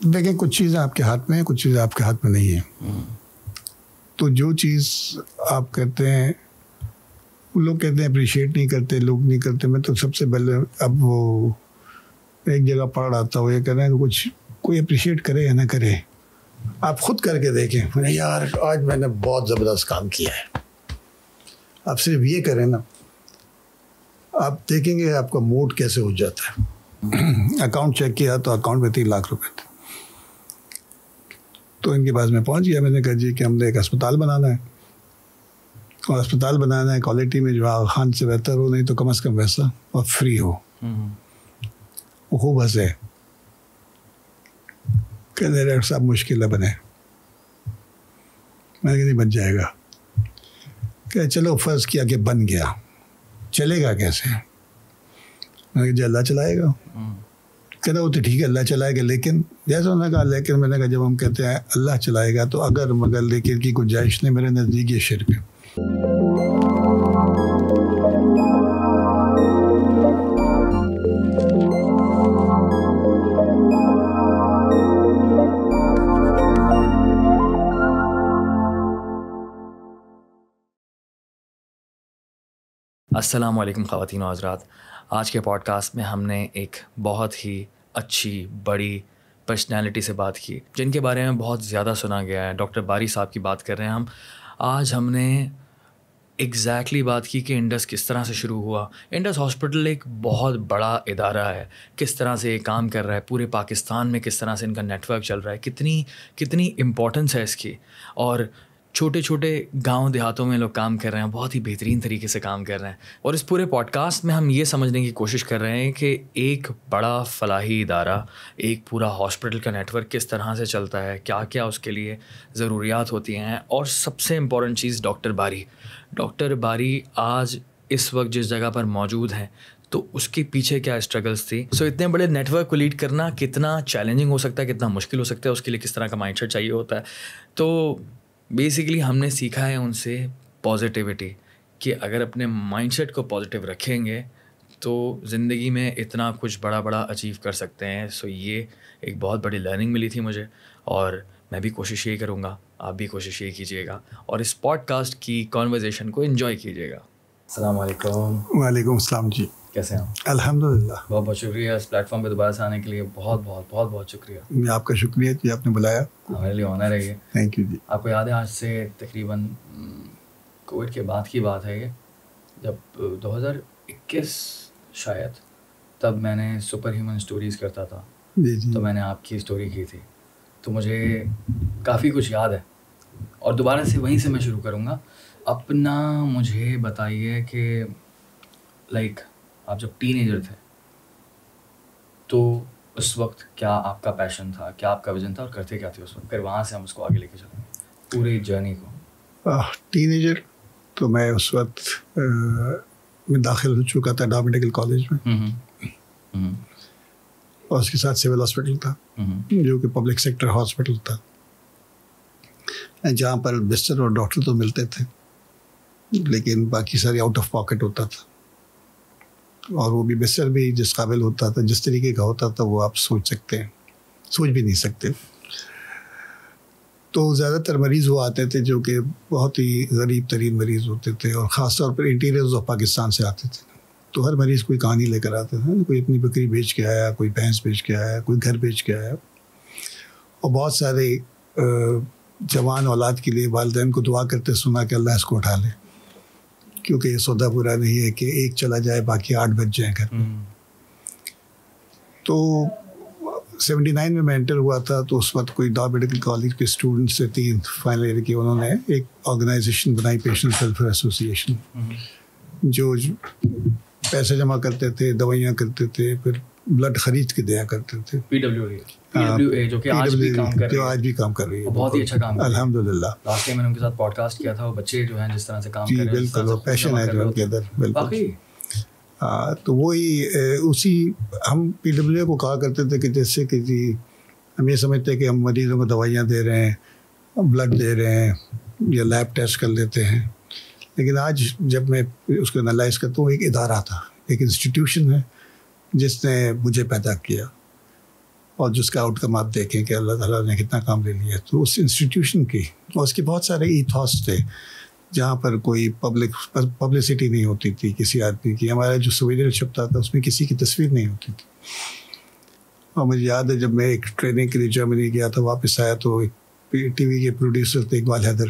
دیکھیں کچھ چیزیں آپ کے ہاتھ میں ہیں, کچھ چیزیں آپ کے ہاتھ میں نہیں ہیں. تو جو چیز آپ کہتے ہیں لوگ کہتے ہیں اپریشیٹ نہیں کرتے, لوگ نہیں کرتے. میں تو سب سے پہلے اب وہ ایک جگہ پڑھ رہا تھا, وہ یہ کہہ رہے ہیں کہ کچھ کوئی اپریشیٹ کرے یا نہ کرے, آپ خود کر کے دیکھیں. میں نے یار آج میں نے بہت زبردست کام کیا ہے. آپ صرف یہ کریں نا, آپ دیکھیں گے آپ کا موڈ کیسے ہو جاتا ہے. اکاؤنٹ چیک کیا تو اکاؤنٹ میں 3 لاکھ روپے تھے. تو ان کے پاس میں پہنچ گیا. میں نے کہا جی کہ ہم نے ایک اسپتال بنانا ہے, اور اسپتال بنانا ہے کوالٹی میں جو آغا خان سے بہتر ہو, نہیں تو کم از کم ویسا اور فری ہو. وہ خوب ہنسے کہ ڈائریکٹر صاحب مشکل ہے بنے. میں نے کہا نہیں بن جائے گا. کہ چلو فرض کیا کہ بن گیا, چلے گا کیسے؟ میں نے کہا جی اللہ چلائے گا. کہنا وہ تو ٹھیک ہے اللہ چلائے گا, لیکن جیسا انہوں نے کہا لیکن, میں نے کہا جب ہم کہتے ہیں اللہ چلائے گا تو اگر مگر لیکن کی گنجائش نہیں, میرے نزدیک یہ شرک ہے. السلام علیکم خواتین و حضرات. آج کے پوڈ کاسٹ میں ہم نے ایک بہت ہی اچھی بڑی پرسنالٹی سے بات کی جن کے بارے میں بہت زیادہ سنا گیا ہے. ڈاکٹر باری صاحب کی بات کر رہے ہیں ہم. آج ہم نے ایگزیکٹلی بات کی کہ انڈس کس طرح سے شروع ہوا. انڈس ہاسپٹل ایک بہت بڑا ادارہ ہے, کس طرح سے یہ کام کر رہا ہے پورے پاکستان میں, کس طرح سے ان کا نیٹ ورک چل رہا ہے, کتنی امپورٹنس ہے اس کی. اور چھوٹے چھوٹے گاؤں دیہاتوں میں لوگ کام کر رہے ہیں, بہت ہی بہترین طریقے سے کام کر رہے ہیں. اور اس پورے پوڈ کاسٹ میں ہم یہ سمجھنے کی کوشش کر رہے ہیں کہ ایک بڑا فلاحی ادارہ, ایک پورا ہاسپٹل کا نیٹ ورک کس طرح سے چلتا ہے, کیا کیا اس کے لیے ضروریات ہوتی ہیں, اور سب سے امپورٹنٹ چیز ڈاکٹر باری آج اس وقت جس جگہ پر موجود ہیں تو اس کے پیچھے کیا اسٹرگلس تھی. اتنے بڑے نیٹ ورک کو لیڈ کرنا کتنا چیلنجنگ ہو سکتا ہے, کتنا مشکل ہو سکتا ہے, اس کے لیے کس طرح کا مائنڈ سیٹ چاہیے ہوتا ہے. تو بیسیکلی ہم نے سیکھا ہے ان سے پازیٹیوٹی, کہ اگر اپنے مائنڈ سیٹ کو پازیٹیو رکھیں گے تو زندگی میں اتنا کچھ بڑا اچیو کر سکتے ہیں. یہ ایک بہت بڑی لرننگ ملی تھی مجھے, اور میں بھی کوشش یہی کروں گا, آپ بھی کوشش یہی کیجیے گا, اور اس پوڈ کاسٹ کی کانورزیشن کو انجوائے کیجیے گا. السلام علیکم. وعلیکم السلام جی, کیسے ہیں؟ الحمدللہ. بہت شکریہ اس پلیٹ فارم پہ دوبارہ سے آنے کے لیے, بہت شکریہ. میں آپ کا شکریہ کہ آپ نے بلایا. ہمارے لیے آنر ہے یہ. تھینک یو جی. آپ کو یاد ہے آج سے تقریباً کووڈ کے بعد کی بات ہے یہ, جب 2021 شاید, تب میں نے سپر ہیومن اسٹوریز کرتا تھا. جی. تو میں نے آپ کی اسٹوری کی تھی, تو مجھے کافی کچھ یاد ہے, اور دوبارہ سے وہیں سے میں شروع کروں گا. اپنا مجھے بتائیے کہ لائک آپ جب ٹین ایجر تھے تو اس وقت کیا آپ کا پیشن تھا, کیا آپ کا ویژن تھا, اور کرتے کیا تھے اس وقت, پھر وہاں سے ہم اس کو آگے لے کے چلیں پوری جرنی کو. ٹین ایجر تو میں اس وقت میں داخل ہو چکا تھا ڈا میڈیکل کالج میں, اور اس کے ساتھ سول ہاسپٹل تھا جو کہ پبلک سیکٹر ہاسپٹل تھا, جہاں پر بستر اور ڈاکٹر تو ملتے تھے لیکن باقی سارے آؤٹ آف پاکٹ ہوتا تھا, اور وہ بھی بستر بھی جس قابل ہوتا تھا, جس طریقے کا ہوتا تھا وہ آپ سوچ بھی نہیں سکتے. تو زیادہ تر مریض وہ آتے تھے جو کہ بہت ہی غریب ترین مریض ہوتے تھے, اور خاص طور پر انٹیریئرز آف پاکستان سے آتے تھے. تو ہر مریض کوئی کہانی لے کر آتا تھا, کوئی اپنی بکری بیچ کے آیا, کوئی بھینس بیچ کے آیا, کوئی گھر بیچ کے آیا, اور بہت سارے جوان اولاد کے لیے والدین کو دعا کرتے سنا کہ اللہ اس کو اٹھا لے, کیونکہ یہ سودا برا نہیں ہے کہ ایک چلا جائے باقی 8 بچ جائیں گھر میں. تو 79 میں میں انٹر ہوا تھا, تو اس وقت کوئی ڈا میڈیکل کالج کے اسٹوڈنٹس سے 3 فائنل ایئر کے, انہوں نے ایک آرگنائزیشن بنائی, پیشنٹ ویلفیئر ایسوسیشن, جو پیسے جمع کرتے تھے, دوائیاں کرتے تھے, پھر بلڈ خرید کے دیا کرتے تھے. PWA جو کہ آج بھی کام کر رہی ہے, بہت ہی اچھا کام. الحمدللہ. لاسٹ ٹائم میں نے ان کے ساتھ پوڈ کاسٹ کیا تھا, وہ بچے جو ہیں جس طرح سے کام کر رہے ہیں, بالکل وہ پیشن ہے جو ان کے اندر. بالکل. تو وہی اسی ہم PWA کو کہا کرتے تھے کہ جیسے کہ جی ہم یہ سمجھتے ہیں کہ ہم مریضوں کو دوائیاں دے رہے ہیں, بلڈ دے رہے ہیں, یا لیب ٹیسٹ کر لیتے ہیں, لیکن آج جب میں اس کو انالائز کرتا ہوں, ایک ادارہ تھا, ایک انسٹیٹیوشن ہے جس نے مجھے پیدا کیا. اور جس کا آؤٹ کم آپ دیکھیں کہ اللہ تعالیٰ نے کتنا کام لے لیا. تو اس انسٹیٹیوشن کی اور اس کے بہت سارے ایتھاس تھے جہاں پر کوئی پبلسٹی نہیں ہوتی تھی کسی آدمی کی. ہمارا جو سویڈن چھپتا تھا اس میں کسی کی تصویر نہیں ہوتی تھی. اور مجھے یاد ہے جب میں ایک ٹریننگ کے لیے جرمنی گیا تھا, واپس آیا تو ایک ٹی وی کے پروڈیوسر تھے اقبال حیدر,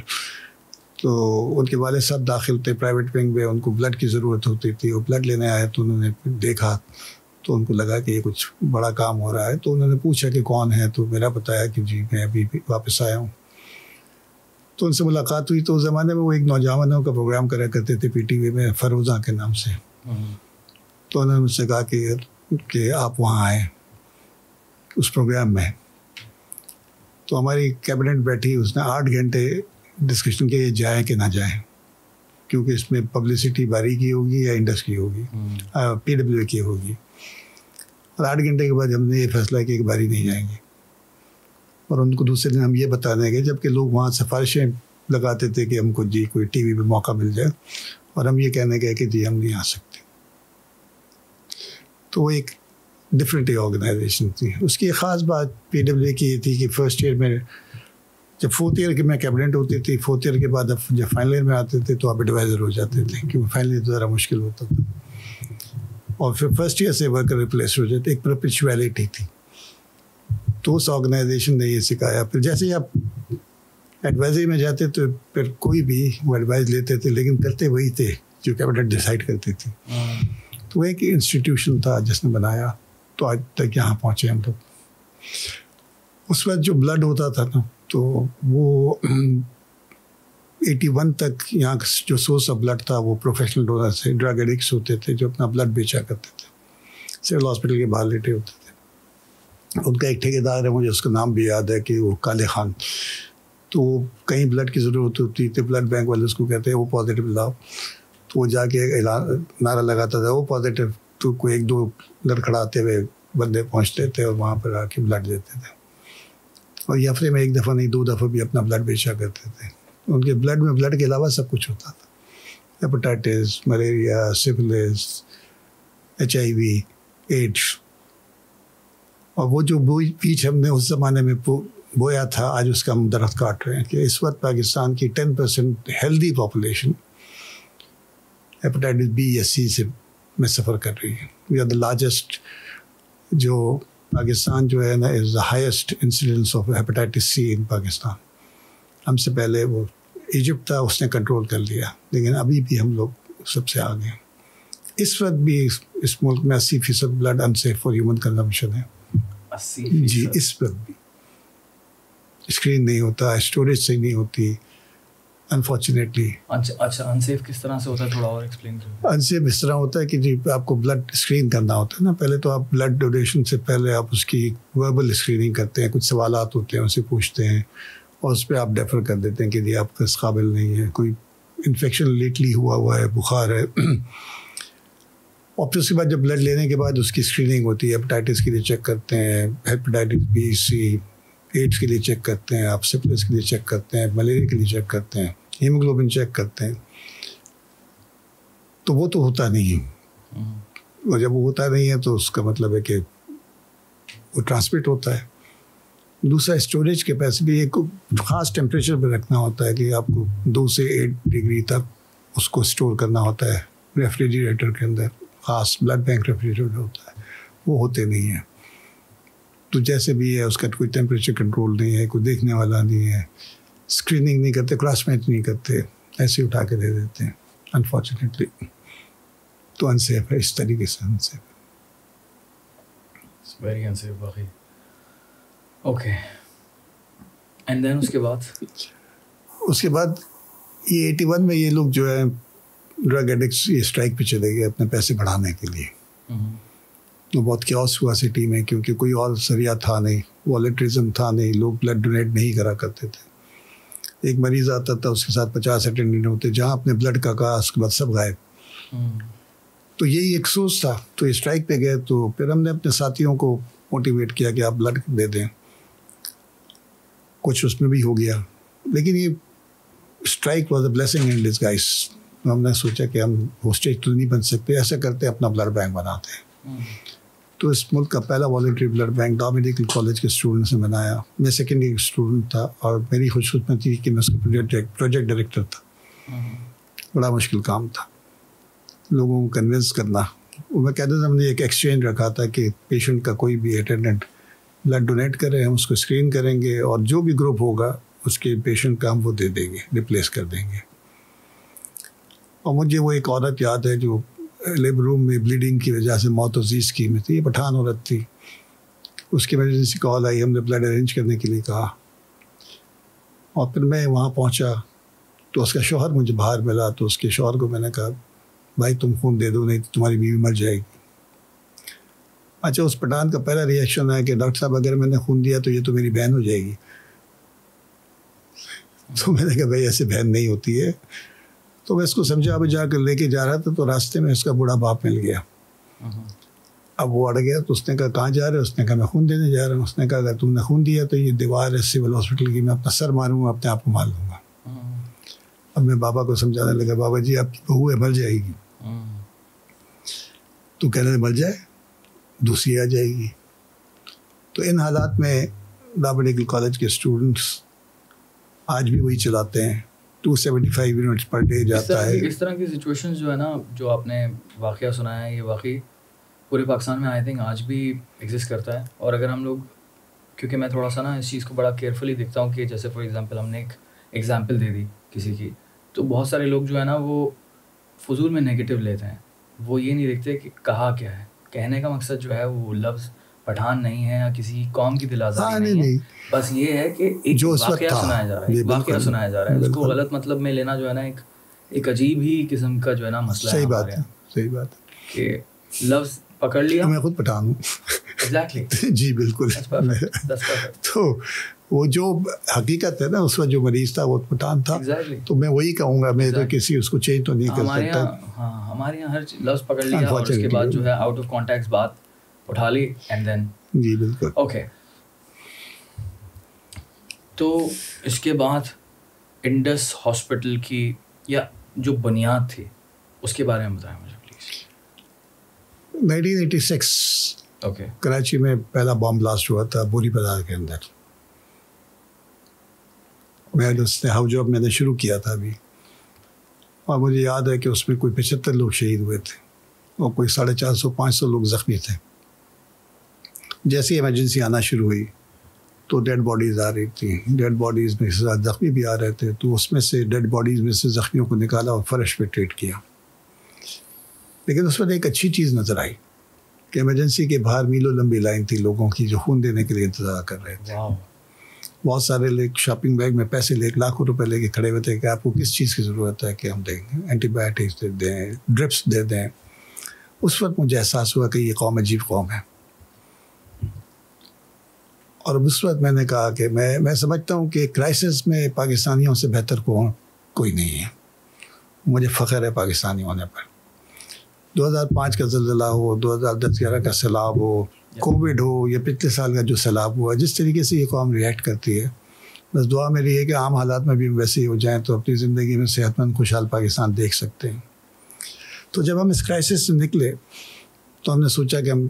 تو ان کے والد صاحب داخل تھے پرائیویٹ ونگ میں, ان کو بلڈ کی ضرورت ہوتی تھی. وہ بلڈ لینے آئے تو انہوں نے دیکھا تو ان کو لگا کہ یہ کچھ بڑا کام ہو رہا ہے. تو انہوں نے پوچھا کہ کون ہے, تو میرا بتایا کہ جی میں ابھی واپس آیا ہوں. تو ان سے ملاقات ہوئی. تو اس زمانے میں وہ ایک نوجوانوں کا پروگرام کرا کرتے تھے پی ٹی وی میں, فروزہ کے نام سے. تو انہوں نے مجھ سے کہا کہ آپ وہاں آئیں اس پروگرام میں. تو ہماری کیبنٹ بیٹھی, اس نے 8 گھنٹے ڈسکشن کیا جائیں کہ نہ جائیں, کیونکہ اس میں پبلسٹی باری کی ہوگی یا انڈس کی ہوگی, پی ڈبلیو اے کی ہوگی. اور 8 گھنٹے کے بعد ہم نے یہ فیصلہ کیا کہ باری نہیں جائیں گے. اور ان کو دوسرے دن ہم یہ بتانے گئے, جب کہ لوگ وہاں سفارشیں لگاتے تھے کہ ہم کو جی کوئی ٹی وی پہ موقع مل جائے, اور ہم یہ کہنے گئے کہ جی ہم نہیں آ سکتے. تو وہ ایک ڈفرینٹ آرگنائزیشن تھی. اس کی ایک خاص بات پی ڈبلیو اے کی یہ تھی کہ فرسٹ ایئر میں, جب 4th ایئر کے میں کیبنٹ ہوتی تھی, 4th ایئر کے بعد اب جب فائنل ایئر میں آتے تھے تو آپ ایڈوائزر ہو جاتے تھے, کیونکہ فائنل ایئر تو ذرا مشکل ہوتا تھا. اور پھر فرسٹ ایئر سے ورکر ریپلیس ہو جاتے, ایک پرپیچویلٹی تھی. تو اس آرگنائزیشن نے یہ سکھایا. پھر جیسے ہی آپ ایڈوائزری میں جاتے تو پھر کوئی بھی وہ ایڈوائز لیتے تھے, لیکن کرتے وہی تھے جو کیبنٹ ڈیسائڈ کرتی تھی. تو وہ ایک انسٹیٹیوشن تھا جس نے بنایا, تو آج تک یہاں پہنچے ہم لوگ. اس وقت جو بلڈ ہوتا تھا نا, تو وہ 81 تک یہاں جو سورس آف بلڈ تھا وہ پروفیشنل ڈونر سے, ڈرگ ایڈکٹس ہوتے تھے جو اپنا بلڈ بیچا کرتے تھے, سول ہاسپٹل کے باہر لیٹے ہوتے تھے. ان کا ایک ٹھیکیدار ہے, مجھے اس کا نام بھی یاد ہے کہ وہ کالے خان. تو کہیں بلڈ کی ضرورت ہوتی تھی, بلڈ بینک والے اس کو کہتے ہیں وہ پازیٹیو لاؤ, تو وہ جا کے نعرہ لگاتا تھا وہ پازیٹیو. تو کوئی 1-2 لڑکھڑاتے ہوئے بندے پہنچتے تھے اور وہاں پر آ کے بلڈ دیتے تھے. اور یہ ہفتے میں 1 دفعہ نہیں 2 دفعہ بھی اپنا بلڈ بیچا کرتے تھے. ان کے بلڈ میں بلڈ کے علاوہ سب کچھ ہوتا تھا, ہیپاٹائٹس, ملیریا, سفلس, HIV, ایڈس. اور وہ جو بیج ہم نے اس زمانے میں بویا تھا, آج اس کا ہم درخت کاٹ رہے ہیں. کہ اس وقت پاکستان کی 10% ہیلدی پاپولیشن ہیپاٹائٹس B یا C سے میں سفر کر رہی ہے. وی آر دا لارجسٹ, جو پاکستان جو ہے نا is the highest incidence of hepatitis C in Pakistan. ہم سے پہلے وہ ایجپٹ تھا, اس نے کنٹرول کر لیا, لیکن ابھی بھی ہم لوگ سب سے آگے ہیں. اس وقت بھی اس ملک میں 80% blood unsafe for human consumption ہے. 80%؟ جی, اس وقت بھی اسکرین نہیں ہوتا, اسٹوریج صحیح نہیں ہوتی انفارچونیٹلی. اچھا, انسیف کس طرح سے ہوتا ہے, تھوڑا اور ایکسپلین کریں. انسیف اس طرح ہوتا ہے کہ جی آپ کو بلڈ اسکرین کرنا ہوتا ہے نا. پہلے تو آپ بلڈ ڈونیشن سے پہلے آپ اس کی وربل اسکریننگ کرتے ہیں, کچھ سوالات ہوتے ہیں ان سے پوچھتے ہیں, اور اس پہ آپ ڈیفر کر دیتے ہیں کہ جی آپ اس قابل نہیں ہے, کوئی انفیکشن لیٹلی ہوا ہے, بخار ہے. اور پھر اس کے بعد جب بلڈ لینے کے بعد اس کی اسکریننگ ہوتی ہے, ہیپاٹائٹس کے لیے چیک کرتے ہیں, ہیپاٹائٹس B, C, ایڈس کے لیے چیک کرتے ہیں, آپ سفلس کے لیے چیک کرتے ہیں, ملیریا کے لیے چیک کرتے ہیں, ہیموگلوبن چیک کرتے ہیں. تو وہ تو ہوتا نہیں ہے, اور جب وہ ہوتا نہیں ہے تو اس کا مطلب ہے کہ وہ ٹرانسمٹ ہوتا ہے. دوسرا اسٹوریج کیپیسٹی, ایک خاص ٹیمپریچر پہ رکھنا ہوتا ہے کہ آپ کو 2 سے 8 ڈگری تک اس کو اسٹور کرنا ہوتا ہے ریفریجریٹر کے اندر. خاص بلڈ بینک ریفریجریٹر ہوتا ہے, وہ ہوتے نہیں ہیں. تو جیسے بھی ہے اس کا کوئی ٹیمپریچر کنٹرول نہیں ہے, کوئی دیکھنے والا نہیں ہے, اسکریننگ نہیں کرتے, کراس میچ نہیں کرتے, ایسے اٹھا کے دے دیتے ہیں انفارچونیٹلی. تو انسیف ہے, اس طریقے سے انسیف ہے, ویری انسیف باقی. اوکے, اینڈ دین اس کے بعد یہ 81 میں یہ لوگ جو ہے ڈرگ ایڈکٹس یہ اسٹرائک پہ چلے گئے اپنے پیسے بڑھانے کے لیے. تو بہت کیوس ہوا سٹی میں, کیونکہ کوئی اور ذریعہ تھا نہیں, والنٹرزم تھا نہیں, لوگ بلڈ ڈونیٹ نہیں کرا کرتے تھے. ایک مریض آتا تھا, اس کے ساتھ 50 اٹینڈنٹ ہوتے, جہاں اپنے بلڈ کا کہا اس کے بعد سب غائب. تو یہی ایک سوچ تھا. تو اسٹرائک پہ گئے, تو پھر ہم نے اپنے ساتھیوں کو موٹیویٹ کیا کہ آپ بلڈ دے دیں. کچھ اس میں بھی ہو گیا, لیکن یہ strike was a blessing in disguise. ہم نے سوچا کہ ہم ہوسٹیج تو نہیں بن سکتے, ایسا کرتے اپنا بلڈ بینک بناتے ہیں. تو اس ملک کا پہلا والنٹری بلڈ بینک ڈا میڈیکل کالج کے اسٹوڈنٹ سے بنایا. میں سیکنڈ ایئر اسٹوڈنٹ تھا اور میری خوش قسمتی کہ میں اس کا پروجیکٹ ڈائریکٹر تھا. بڑا مشکل کام تھا لوگوں کو کنونس کرنا. میں کہتا تھا ہم نے ایک ایکسچینج رکھا تھا کہ پیشنٹ کا کوئی بھی اٹینڈنٹ بلڈ ڈونیٹ کرے, ہم اس کو اسکرین کریں گے اور جو بھی گروپ ہوگا اس کے پیشنٹ کا ہم وہ دے دیں گے, ریپلیس کر دیں گے. اور مجھے وہ ایک عورت یاد ہے جو لیبر روم میں بلیڈنگ کی وجہ سے موت عزیز کی میں تھی. یہ پٹھان عورت تھی. اس کی ایمرجنسی کال آئی, ہم نے بلڈ ارینج کرنے کے لیے کہا اور پھر میں وہاں پہنچا تو اس کا شوہر مجھے باہر ملا. تو اس کے شوہر کو میں نے کہا بھائی تم خون دے دو نہیں تو تمہاری بیوی مر جائے گی. اچھا اس پٹھان کا پہلا ریئیکشن ہے کہ ڈاکٹر صاحب اگر میں نے خون دیا تو یہ تو میری بہن ہو جائے گی. تو میں نے کہا بھائی ایسے بہن نہیں ہوتی ہے. تو میں اس کو سمجھا اب جا کر لے کے جا رہا تھا تو راستے میں اس کا بوڑھا باپ مل گیا. اب وہ اڑ گیا تو اس نے کہا کہاں جا رہے؟ اس نے کہا میں خون دینے جا رہا ہوں. اس نے کہا اگر تم نے خون دیا تو یہ دیوار ہے سول ہاسپٹل کی, میں اپنا سر ماروں گا, اپنے آپ کو مار لوں گا. اب میں بابا کو سمجھانے لگا بابا جی آپ کی بہو ہے مر جائے گی. تو کہنے مر جائے دوسری آ جائے گی. تو ان حالات میں ڈا میڈیکل کالج کے اسٹوڈنٹس آج بھی وہی چلاتے ہیں. 275 یونٹس پر ڈے جاتا ہے. اس طرح کی سچویشنز جو ہے نا جو آپ نے واقعہ سنایا ہے یہ واقعی پورے پاکستان میں آئی تھنک آج بھی ایگزسٹ کرتا ہے. اور اگر ہم لوگ کیونکہ میں تھوڑا سا نا اس چیز کو بڑا کیئرفلی دیکھتا ہوں کہ جیسے فار ایگزامپل ہم نے ایک ایگزامپل دے دی کسی کی تو بہت سارے لوگ جو ہے نا وہ فضول میں نگیٹو لیتے ہیں. وہ یہ نہیں دیکھتے کہ کہا کیا ہے. کہنے کا مقصد جو ہے وہ لفظ پٹھان نہیں ہے یا کسی قوم کی دل آزاری نہیں ہے. بس یہ ہے کہ ایک واقعہ سنایا جا رہا ہے, واقعہ سنایا جا رہا ہے. اس کو غلط مطلب میں لینا جو ہے نا ایک عجیب ہی قسم کا جو ہے نا مسئلہ ہے. صحیح بات ہے, صحیح بات ہے کہ لفظ پکڑ لیا. میں خود پٹھان ہوں. ایگزیکٹلی جی بالکل. تو وہ جو حقیقت ہے نا اس وقت جو مریض تھا وہ پٹھان تھا. تو میں وہی کہوں گا, میں تو کسی اس کو چینج تو نہیں کر سکتا. ہاں ہمارے یہاں ہر لفظ پکڑ لیا اور اس کے بعد جو ہے آؤٹ آف کانٹیکٹ بات اٹھا لی اینڈ دین. جی بالکل. اوکے تو اس کے بعد انڈس ہاسپٹل کی یا جو بنیاد تھی اس کے بارے میں بتائیں مجھے پلیز. 1986 اوکے کراچی میں پہلا بام بلاسٹ ہوا تھا بوری بازار کے اندر. میں میں نے شروع کیا تھا ابھی اور مجھے یاد ہے کہ اس میں کوئی 75 لوگ شہید ہوئے تھے اور کوئی 450-500 لوگ زخمی تھے. جیسے ایمرجنسی آنا شروع ہوئی تو ڈیڈ باڈیز آ رہی تھیں. ڈیڈ باڈیز میں سے زخمی بھی آ رہے تھے. تو اس میں سے ڈیڈ باڈیز میں سے زخمیوں کو نکالا اور فرش پہ ٹریٹ کیا. لیکن اس وقت ایک اچھی چیز نظر آئی کہ ایمرجنسی کے باہر میلوں لمبی لائن تھی لوگوں کی جو خون دینے کے لیے انتظار کر رہے تھے. بہت سارے لوگ شاپنگ بیگ میں پیسے لے لاکھوں روپے لے کے کھڑے ہوئے تھے کہ آپ کو کس چیز کی ضرورت ہے کہ ہم دیں گے, اینٹی بایوٹکس دے دیں, ڈرپس دے دیں. اس وقت مجھے احساس ہوا کہ یہ قوم عجیب قوم ہے. اور اس وقت میں نے کہا کہ میں سمجھتا ہوں کہ کرائسس میں پاکستانیوں سے بہتر کوئی نہیں ہے. مجھے فخر ہے پاکستانی ہونے پر. 2005 کا زلزلہ ہو, 2010-11 کا سیلاب ہو, کووڈ ہو یا پچھلے سال کا جو سیلاب ہوا, جس طریقے سے یہ قوم ریئیکٹ کرتی ہے, بس دعا میری ہے کہ عام حالات میں بھی ویسے ہی ہو جائیں تو اپنی زندگی میں صحت مند خوشحال پاکستان دیکھ سکتے ہیں. تو جب ہم اس کرائسس سے نکلے تو ہم نے سوچا کہ ہم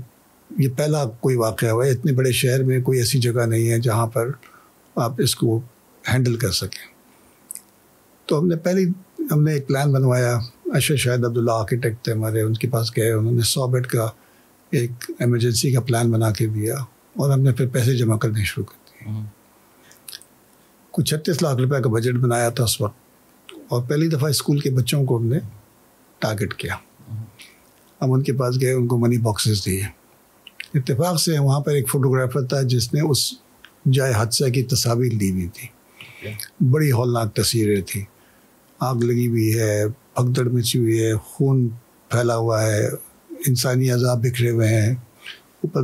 یہ پہلا کوئی واقعہ ہوا ہے. اتنے بڑے شہر میں کوئی ایسی جگہ نہیں ہے جہاں پر آپ اس کو ہینڈل کر سکیں. تو ہم نے ایک پلان بنوایا. اشرف شاہد عبداللہ آرکیٹیکٹ تھے ہمارے, ان کے پاس گئے, انہوں نے 100 بیڈ کا ایک ایمرجنسی کا پلان بنا کے دیا اور ہم نے پھر پیسے جمع کرنے شروع کر دیے. کچھ 36 لاکھ روپے کا بجٹ بنایا تھا اس وقت, اور پہلی دفعہ اسکول کے بچوں کو ہم نے ٹارگٹ کیا. ہم ان کے پاس گئے, ان کو منی باکسز دیے. اتفاق سے وہاں پر ایک فوٹوگرافر تھا جس نے اس جائے حادثہ کی تصاویر لی ہوئی تھی. بڑی ہولناک تصویریں تھیں. آگ لگی ہوئی ہے, بھگدڑ مچی ہوئی ہے, خون پھیلا ہوا ہے, انسانی اعضاء بکھرے ہوئے ہیں اوپر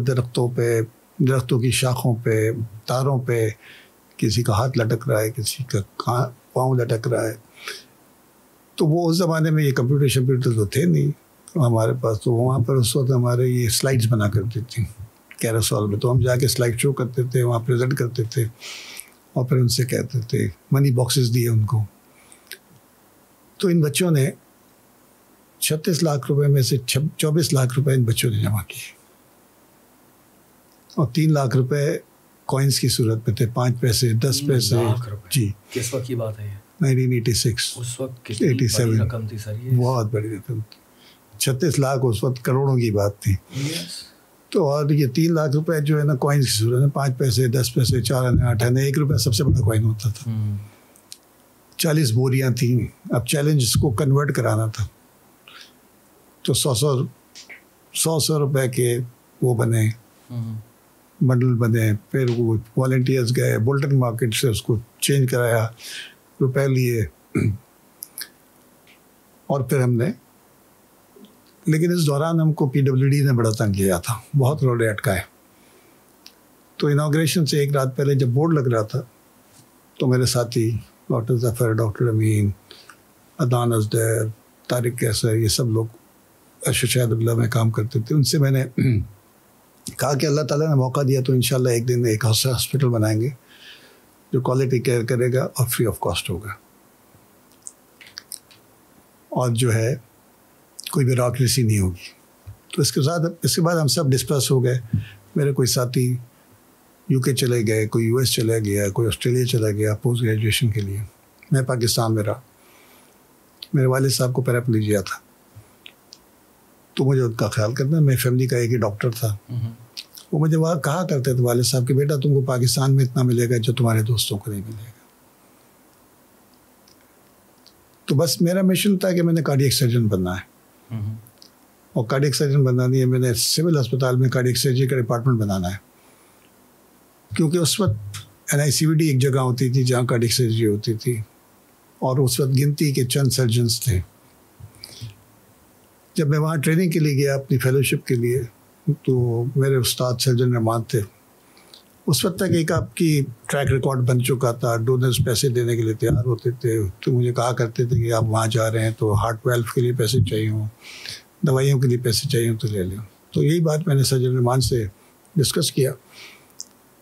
درختوں کی شاخوں پہ, تاروں پہ. کسی کا ہاتھ لٹک رہا ہے, کسی کا پاؤں لٹک رہا ہے. تو وہ اس زمانے میں یہ کمپیوٹر تو تھے نہیں ہمارے پاس. تو وہاں پر اس وقت ہمارے یہ سلائڈز بنا کرتی تھیں کیراسول میں. تو ہم جا کے سلائڈ شو کرتے تھے, وہاں پریزنٹ کرتے تھے اور پھر ان سے کہتے تھے. منی باکسز دیے ان کو. تو ان بچوں نے 36 لاکھ روپے میں سے 24 لاکھ روپے ان بچوں نے جمع کیے. اور 3 لاکھ روپے کوائنس کی صورت میں تھے, 5 پیسے 10 پیسے. جی کس وقت کی بات ہے یہ؟ 1986. اس وقت کتنی بڑی رقم تھی سر یہ؟ بہت بڑی رقم تھی. 36 لاکھ اس وقت کروڑوں کی بات تھی. تو اور یہ 3 لاکھ روپے جو ہے نا کوائنس کی صورت میں 5 پیسے 10 پیسے 4 آنے 8 آنے, 1 روپیہ سب سے بڑا کوائن ہوتا تھا. 40 بوریاں تھیں. اب چیلنج اس کو کنورٹ کرانا تھا, تو 100 روپے کے وہ بنے, بنڈل بنے. پھر وہ والنٹیئرز گئے بولٹن مارکیٹ سے, اس کو چینج کرایا, روپے لیے, اور پھر ہم نے, لیکن اس دوران ہم کو PWD نے بڑا تنگ کیا تھا, بہت روڑے اٹکائے. تو انوگریشن سے 1 رات پہلے جب بورڈ لگ رہا تھا, تو میرے ساتھی ڈاکٹر ظفر, ڈاکٹر امین, عدنان ازدیر, طارق کیسر, یہ سب لوگ شہید اللہ میں کام کرتے تھے. ان سے میں نے کہا کہ اللہ تعالیٰ نے موقع دیا تو انشاءاللہ ایک دن ایک ہاسپٹل بنائیں گے جو کوالٹی کیئر کرے گا اور فری آف کاسٹ ہوگا, اور جو ہے کوئی بیوروکریسی نہیں ہوگی. تو اس کے بعد ہم سب ڈسپرس ہو گئے. میرے کوئی ساتھی UK چلے گئے, کوئی US چلا گیا, کوئی آسٹریلیا چلا گیا پوسٹ گریجویشن کے لیے. میں پاکستان میں رہا. میرے والد صاحب کو پیراپلیجیا تھا, تو مجھے ان کا خیال کرنا. میں فیملی کا ایک ہی ڈاکٹر تھا. وہ مجھے وہاں کہا کرتے تھے والد صاحب کہ بیٹا تم کو پاکستان میں اتنا ملے گا جو تمہارے دوستوں کو نہیں ملے گا. تو بس میرا مشن تھا کہ میں نے کارڈیک سرجن بننا ہے, اور کارڈیک سرجن بننا نہیں ہے, میں نے سول اسپتال میں کارڈیک سرجری کا ڈپارٹمنٹ بنانا ہے. کیونکہ اس وقت NICVD ایک جگہ ہوتی تھی جہاں کارڈیک سرجری ہوتی تھی, اور اس وقت گنتی کے چند سرجنس تھے. جب میں وہاں ٹریننگ کے لیے گیا اپنی فیلوشپ کے لیے, تو میرے استاد سرجن رحمان تھے. اس وقت تک ایک آپ کی ٹریک ریکارڈ بن چکا تھا, ڈونرز پیسے دینے کے لیے تیار ہوتے تھے. تو مجھے کہا کرتے تھے کہ آپ وہاں جا رہے ہیں تو ہارٹ ویلف کے لیے پیسے چاہیے ہوں, دوائیوں کے لیے پیسے چاہیے ہوں تو لے لیں. تو یہی بات میں نے سرجن رحمان سے ڈسکس کیا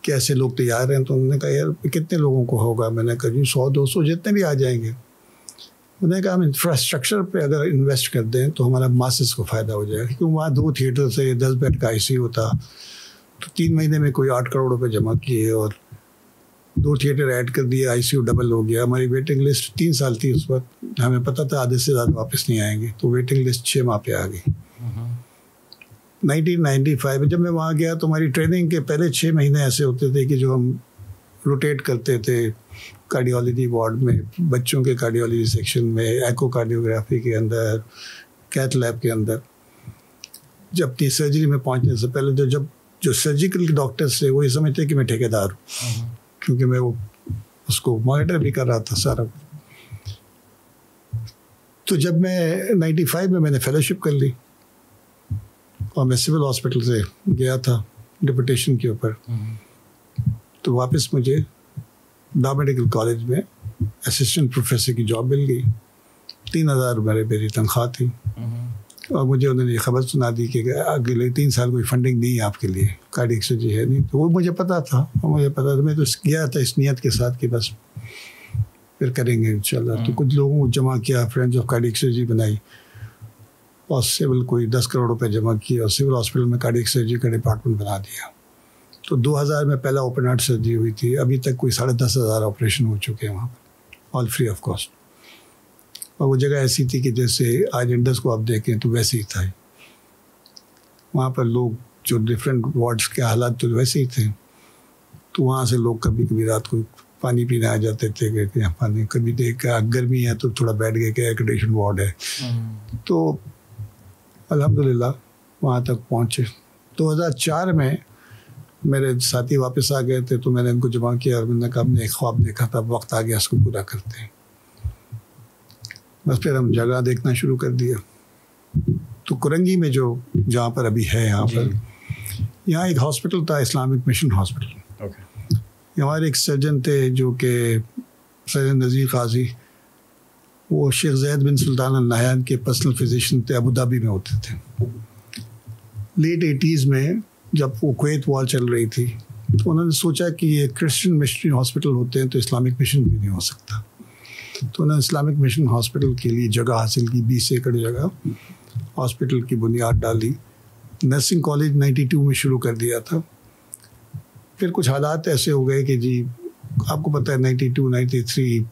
کہ ایسے لوگ تیار ہیں. تو انہوں نے کہا یار کتنے لوگوں کو ہوگا؟ میں نے کہا جی 100-200 جتنے بھی آ جائیں گے. انہوں نے کہا ہم انفراسٹرکچر پہ اگر انویسٹ کر دیں تو ہمارا ماسز کو فائدہ ہو جائے گا, کیونکہ وہاں 2 تھیٹر سے 10 بیڈ کا ICU تھا. تو 3 مہینے میں کوئی 8 کروڑ روپے جمع کیے, اور 2 تھیٹر ایڈ کر دیے, ICU ڈبل ہو گیا. ہماری ویٹنگ لسٹ 3 سال تھی اس وقت. ہمیں پتہ تھا آدھے سے زیادہ واپس نہیں آئیں گے, تو ویٹنگ لسٹ 6 ماہ پہ آ گئی. 1995 جب میں وہاں گیا تو ہماری ٹریننگ کے پہلے 6 مہینے ایسے ہوتے تھے کہ جو ہم روٹیٹ کرتے تھے کارڈیالوجی وارڈ میں, بچوں کے کارڈیالوجی سیکشن میں, ایکو کارڈیوگرافی کے اندر, کیتھ لیب کے اندر. جب اپنی سرجری میں پہنچنے سے پہلے جو سرجیکل ڈاکٹرس تھے وہ یہ سمجھتے کہ میں ٹھیکیدار ہوں, کیونکہ میں وہ اس کو مانیٹر بھی کر رہا تھا سارا. تو جب میں 95 میں نے فیلوشپ کر لی, اور میں سول ہاسپٹل سے گیا تھا ڈپوٹیشن کے اوپر, تو واپس مجھے ڈا میڈیکل کالج میں اسسٹنٹ پروفیسر کی جاب مل گئی. 3000 میری تنخواہ تھی, اور مجھے انہوں نے یہ خبر سنا دی کہ اگلے 3 سال کوئی فنڈنگ نہیں ہے آپ کے لیے, کارڈیک سرجری ہے نہیں. تو وہ مجھے پتا تھا, میں تو گیا تھا اس نیت کے ساتھ کہ بس پھر کریں گے انشاءاللہ. تو کچھ لوگوں کو جمع کیا, فرینڈز آف کارڈیک سرجری بنائی, اور سول کوئی 10 کروڑ روپے جمع کیے, اور سول ہاسپٹل میں کارڈیک سرجری کا ڈپارٹمنٹ بنا دیا. تو 2000 میں پہلا اوپن ہارٹ سرجری ہوئی تھی. ابھی تک کوئی 10,500 آپریشن ہو چکے ہیں وہاں پر, آل فری آف کاسٹ. اور وہ جگہ ایسی تھی کہ جیسے آج انڈس کو آپ دیکھیں تو ویسے ہی تھا. وہاں پر لوگ جو ڈفرینٹ وارڈس کے حالات تو ویسے ہی تھے. تو وہاں سے لوگ کبھی کبھی رات کو پانی پینے آ جاتے تھے کہ پانی, کبھی دیکھ کے گرمی ہے تو تھوڑا بیٹھ گئے کہ ایئر کنڈیشن وارڈ ہے. تو الحمدللہ وہاں تک پہنچے. 2004 میں میرے ساتھی واپس آ گئے تھے, تو میں نے ان کو جمع کیا, اور میں نے کہا ہم نے ایک خواب دیکھا تھا, وقت آ گیا اس کو پورا کرتے ہیں. بس پھر ہم جگہ دیکھنا شروع کر دیا. تو کرنگی میں جہاں پر ابھی ہے, یہاں ایک ہاسپٹل تھا, اسلامک مشن ہاسپٹل. ہمارے ایک سرجن تھے جو کہ سرجن نذیر قاضی, وہ شیخ زید بن سلطان النہیان کے پرسنل فزیشین تھے, ابو دھابی میں ہوتے تھے. لیٹ 80s میں جب وہ کویت وار چل رہی تھی, تو انہوں نے سوچا کہ یہ کرسچن مشنری ہاسپٹل ہوتے ہیں تو اسلامک مشن بھی نہیں ہو سکتا. تو انہوں نے اسلامک مشن ہاسپٹل کے لیے جگہ حاصل کی, 20 ایکڑ جگہ, ہاسپٹل کی بنیاد ڈالی. نرسنگ کالج 92 میں شروع کر دیا تھا. پھر کچھ حالات ایسے ہو گئے کہ جی آپ کو پتہ ہے 92 93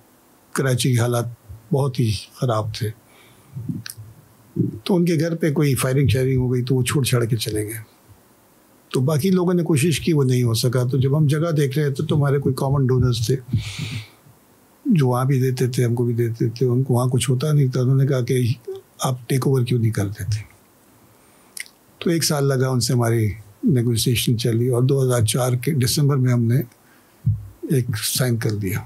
کراچی کے حالات بہت ہی خراب تھے. تو ان کے گھر پہ کوئی فائرنگ شائرنگ ہو گئی تو وہ چھوڑ چھاڑ کے چلے گئے. تو باقی لوگوں نے کوشش کی, وہ نہیں ہو سکا. تو جب ہم جگہ دیکھ رہے تھے تو ہمارے کوئی کامن ڈونرز تھے جو وہاں بھی دیتے تھے, ہم کو بھی دیتے تھے. ان کو وہاں کچھ ہوتا نہیں تھا. انہوں نے کہا کہ آپ ٹیک اوور کیوں نہیں کرتے تھے. تو 1 سال لگا, ان سے ہماری نیگوسیشن چلی, اور 2004 کے دسمبر میں ہم نے ایک سائن کر دیا,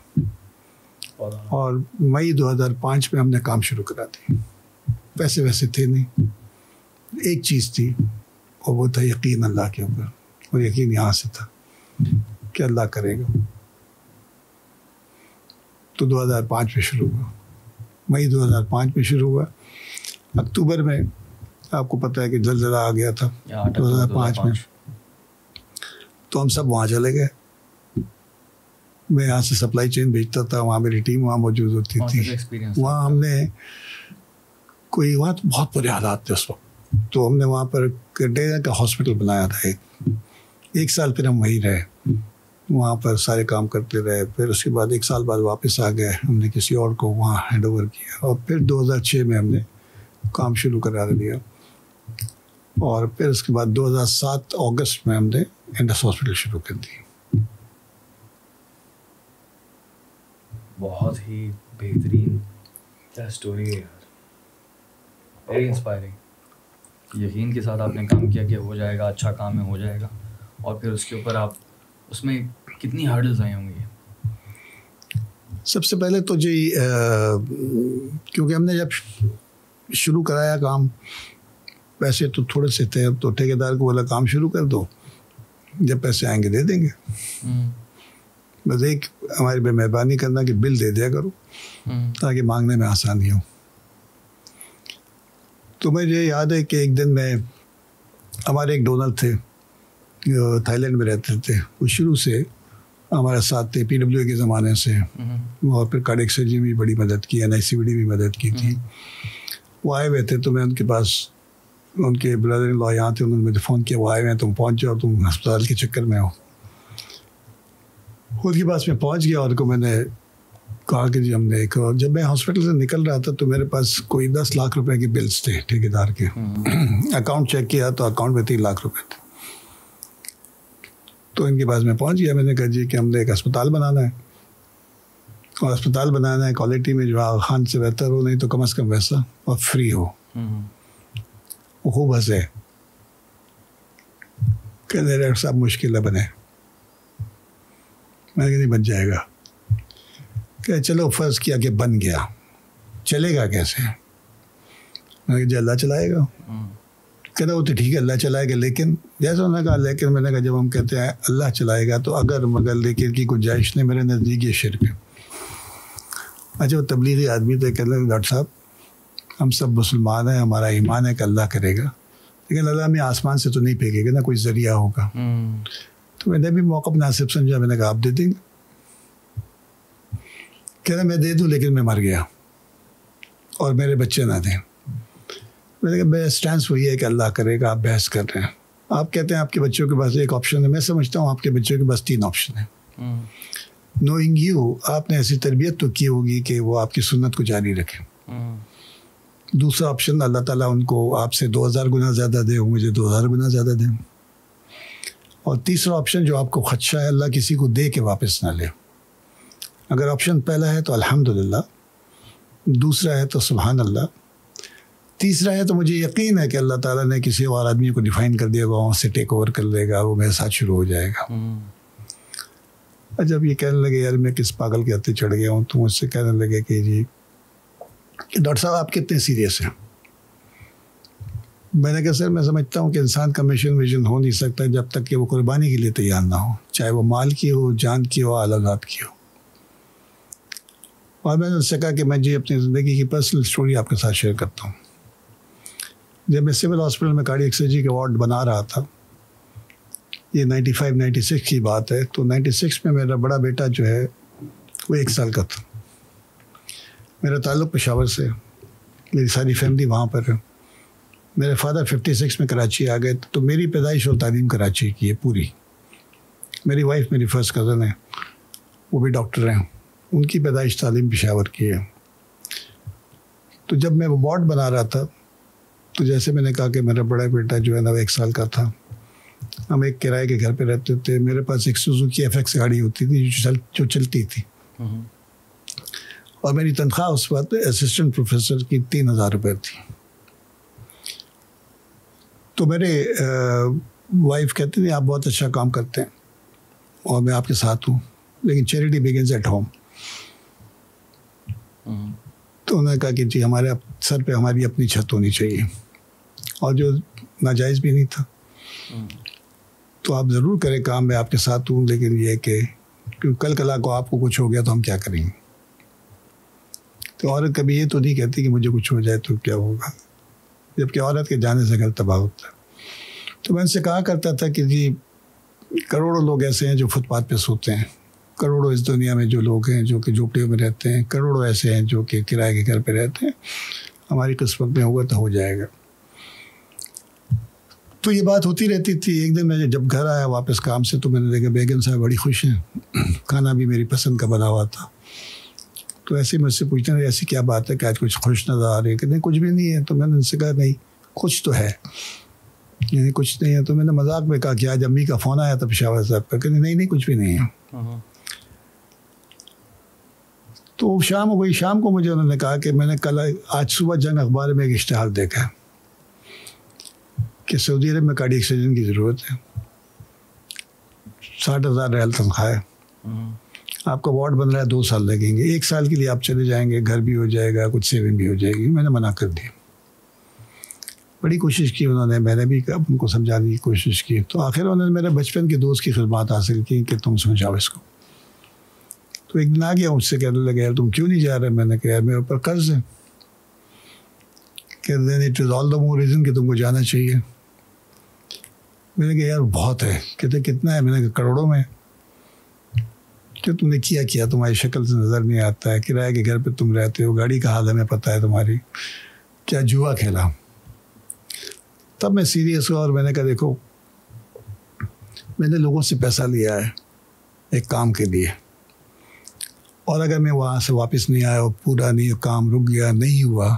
اور مئی 2005 میں ہم نے کام شروع کرا دی. پیسے ویسے تھے نہیں, ایک چیز تھی اور وہ تھا یقین اللہ کے اوپر, اور یقین یہاں سے تھا کہ اللہ کرے گا. تو 2005 میں شروع ہوا, مئی 2005 میں شروع ہوا. اکتوبر میں آپ کو پتہ ہے کہ زلزلہ آ گیا تھا 2005 میں, تو ہم سب وہاں چلے گئے. میں یہاں سے سپلائی چین بھیجتا تھا, وہاں میری ٹیم وہاں موجود ہوتی تھی. وہاں ہم نے کوئی, وہاں تو بہت برے حالات تھے اس وقت. تو ہم نے وہاں پر ڈیرا کا ہاسپٹل بنایا تھا. 1 سال پھر ہم وہیں رہے, وہاں پر سارے کام کرتے رہے. پھر اس کے بعد 1 سال بعد واپس آ گئے, ہم نے کسی اور کو وہاں ہینڈ اوور کیا. اور پھر 2006 میں ہم نے کام شروع کرا دیا. اور پھر اس کے بعد 2007 اگست میں ہم نے انڈس ہاسپٹل شروع کر دی. بہت ہی بہترین کیا اسٹوری ہے یار, ویری انسپائرنگ. یقین کے ساتھ آپ نے کام کیا کہ ہو جائے گا, اچھا کام ہے, ہو جائے گا. اور پھر اس کے اوپر آپ اس میں کتنی ہرڈلز آئی ہوں گی؟ سب سے پہلے تو جی کیونکہ ہم نے جب شروع کرایا کام, پیسے تو تھوڑے سے تھے, تو ٹھیکیدار کو بولا کام شروع کر دو, جب پیسے آئیں گے دے دیں گے. بس ایک ہماری بے مہربانی کرنا کہ بل دے دیا کرو تاکہ مانگنے میں آسانی ہو. تو مجھے یاد ہے کہ ایک دن میں, ہمارے ایک ڈونر تھے جو تھائی لینڈ میں رہتے تھے, وہ شروع سے ہمارے ساتھ تھے PWA کے زمانے سے, اور پھر کارڈیک سرجری میں بڑی مدد کی, NICVD بھی مدد کی تھی. وہ آئے ہوئے تھے, تو میں ان کے پاس, ان کے بردر ان لا یہاں تھے, انہوں نے مجھے فون کیا وہ آئے ہوئے ہیں, تم پہنچ جاؤ, تم ہسپتال کے چکر میں ہو. خود کے پاس میں پہنچ گیا, اور کو میں نے کہا کہ جی ہم نے ایک, جب میں ہاسپٹل سے نکل رہا تھا تو میرے پاس کوئی 10 لاکھ روپے کے بلز تھے ٹھیکیدار کے. اکاؤنٹ چیک کیا تو اکاؤنٹ میں 3 لاکھ روپے تھے. تو ان کے پاس میں پہنچ گیا. میں نے کہا جی کہ ہم نے ایک اسپتال بنانا ہے, اور اسپتال بنانا ہے کوالٹی میں جو آغا خان سے بہتر ہو, نہیں تو کم از کم ویسا اور فری ہو. وہ خوب ہنسے, کہ ڈاکٹر صاحب مشکل ہے بنے. میں نے کہا نہیں بن جائے گا. کہ چلو فرض کیا کہ بن گیا, چلے گا کیسے؟ میں نے کہا جی اللہ چلائے گا. کہنا وہ تو ٹھیک ہے اللہ چلائے گا, لیکن جیسا انہوں نے کہا لیکن, میں نے کہا جب ہم کہتے ہیں اللہ چلائے گا تو اگر مگر لیکن کی گنجائش نہیں, میرے نزدیک یہ شرک ہے. اچھا وہ تبلیغی آدمی تھے, کہتے ہیں ڈاکٹر صاحب ہم سب مسلمان ہیں, ہمارا ایمان ہے کہ اللہ کرے گا, لیکن اللہ ہمیں آسمان سے تو نہیں پھینکے گا نا, کوئی ذریعہ ہوگا. تو میں نے بھی موقع مناسب سمجھا, میں نے کہا آپ دے دیں گے. کہہ رہا میں دے دوں لیکن میں مر گیا اور میرے بچے نہ دیں. میں نے کہا میرا اسٹینس وہی ہے کہ اللہ کرے گا, آپ بحث کر رہے ہیں. آپ کہتے ہیں آپ کے بچوں کے پاس ایک آپشن ہے, میں سمجھتا ہوں آپ کے بچوں کے پاس 3 آپشن ہیں. نوئنگ یو, آپ نے ایسی تربیت تو کی ہوگی کہ وہ آپ کی سنت کو جاری رکھے. دوسرا آپشن, اللہ تعالیٰ ان کو آپ سے 2000 گنا زیادہ دے, مجھے 2000 گنا زیادہ دیں. اور تیسرا آپشن جو آپ کو خدشہ ہے, اللہ کسی کو دے کے واپس نہ لے. اگر آپشن پہلا ہے تو الحمدللہ, دوسرا ہے تو سبحان اللہ, تیسرا ہے تو مجھے یقین ہے کہ اللہ تعالیٰ نے کسی اور آدمی کو ڈیفائن کر دیا, وہاں سے ٹیک اوور کر لے گا, وہ میرے ساتھ شروع ہو جائے گا. جب یہ کہنے لگے یار میں کس پاگل کے ہاتھے چڑھ گیا ہوں, تو مجھ سے کہنے لگے کہ جی کہ ڈاکٹر صاحب آپ کتنے سیریس ہیں. میں نے کہا سر میں سمجھتا ہوں کہ انسان کا مشن ویژن ہو نہیں سکتا جب تک کہ وہ قربانی کے لیے تیار نہ ہو, چاہے وہ مال کی ہو, جان کی ہو, اولاد کی ہو. اور میں نے اس سے کہا کہ میں جی اپنی زندگی کی پرسنل اسٹوری آپ کے ساتھ شیئر کرتا ہوں. جب میں سول ہاسپٹل میں کارڈیک سرجری کا وارڈ بنا رہا تھا, یہ 95-96 کی بات ہے, تو 96 میں میرا بڑا بیٹا جو ہے وہ 1 سال کا تھا. میرا تعلق پشاور سے, میری ساری فیملی وہاں پر ہے. میرے فادر 56 میں کراچی آ گئے, تو میری پیدائش اور تعلیم کراچی کی ہے پوری. میری وائف میری فرسٹ کزن ہے, وہ بھی ڈاکٹر ہیں, ان کی پیدائش تعلیم پشاور کی ہے. تو جب میں وہ وارڈ بنا رہا تھا تو جیسے میں نے کہا کہ میرا بڑا بیٹا جو ہے نا 1 سال کا تھا, ہم ایک کرائے کے گھر پہ رہتے تھے. میرے پاس ایک سوزوکی FX گاڑی ہوتی تھی جو چلتی تھی, اور میری تنخواہ اس وقت اسسٹنٹ پروفیسر کی 3,000 روپے تھی. تو میرے وائف کہتے تھے آپ بہت اچھا کام کرتے ہیں اور میں آپ کے ساتھ ہوں, لیکن چیریٹی بگنز ایٹ ہوم. تو انہوں نے کہا کہ جی ہمارے سر پہ ہماری اپنی چھت ہونی چاہیے, اور جو ناجائز بھی نہیں تھا. تو آپ ضرور کریں کام, میں آپ کے ساتھ ہوں, لیکن یہ کہ کل کلا کو آپ کو کچھ ہو گیا تو ہم کیا کریں گے. تو عورت کبھی یہ تو نہیں کہتی کہ مجھے کچھ ہو جائے تو کیا ہوگا, جبکہ عورت کے جانے سے گھر تباہ ہوتا ہے. تو میں ان سے کہا کرتا تھا کہ جی کروڑوں لوگ ایسے ہیں جو فٹ پاتھ پہ سوتے ہیں, کروڑوں اس دنیا میں جو لوگ ہیں جو کہ جھوپڑیوں میں رہتے ہیں, کروڑوں ایسے ہیں جو کہ کرائے کے گھر پہ رہتے ہیں. ہماری قسمت میں ہوگا تو ہو جائے گا. تو یہ بات ہوتی رہتی تھی. ایک دن میں جب گھر آیا واپس کام سے تو میں نے دیکھا بیگم صاحب بڑی خوش ہیں, کھانا بھی میری پسند کا بنا ہوا تھا. تو ایسے ہی مجھ سے پوچھتے ہیں ایسی کیا بات ہے کہ آج کچھ خوش نظر آ رہی ہے, کہ نہیں کچھ بھی نہیں ہے. تو میں نے ان سے کہا نہیں کچھ تو ہے, یعنی کچھ نہیں ہے. تو میں نے مذاق میں کہا کہ آج امی کا فون آیا تھا پشاور صاحب کا, کہ نہیں کچھ بھی نہیں ہے. تو شام ہو گئی. شام کو مجھے انہوں نے کہا کہ میں نے آج صبح جنگ اخبار میں ایک اشتہار دیکھا کہ سعودی عرب میں کارڈیک سرجن کی ضرورت ہے, 60,000 ریال تنخواہ ہے, آپ کا وارڈ بن رہا ہے, 2 سال لگیں گے, 1 سال کے لیے آپ چلے جائیں گے, گھر بھی ہو جائے گا, کچھ سیونگ بھی ہو جائے گی. میں نے منع کر دیا. بڑی کوشش کی انہوں نے, میں نے بھی ان کو سمجھانے کی کوشش کی. تو آخر انہوں نے میرے بچپن کے دوست کی خدمات حاصل کی کہ تم سمجھاؤ اس کو. تو ایک دن آ گیا مجھ سے کہنے لگا یار تم کیوں نہیں جا رہے. میں نے کہا یار میرے اوپر قرض ہے. کہتے ہیں it is all the more reason کہ تم کو جانا چاہیے. میں نے کہا یار بہت ہے. کہتے کتنا ہے. میں نے کہا کروڑوں میں. کہ تم نے کیا تمہاری شکل سے نظر نہیں آتا ہے, کرائے کے گھر پہ تم رہتے ہو, گاڑی کا حال ہمیں پتہ ہے تمہاری, کیا جوا کھیلا. تب میں سیریس ہوا اور میں نے کہا دیکھو میں نے لوگوں سے پیسہ لیا ہے ایک کام کے لیے, اور اگر میں وہاں سے واپس نہیں آیا اور پورا نہیں کام رک گیا نہیں ہوا,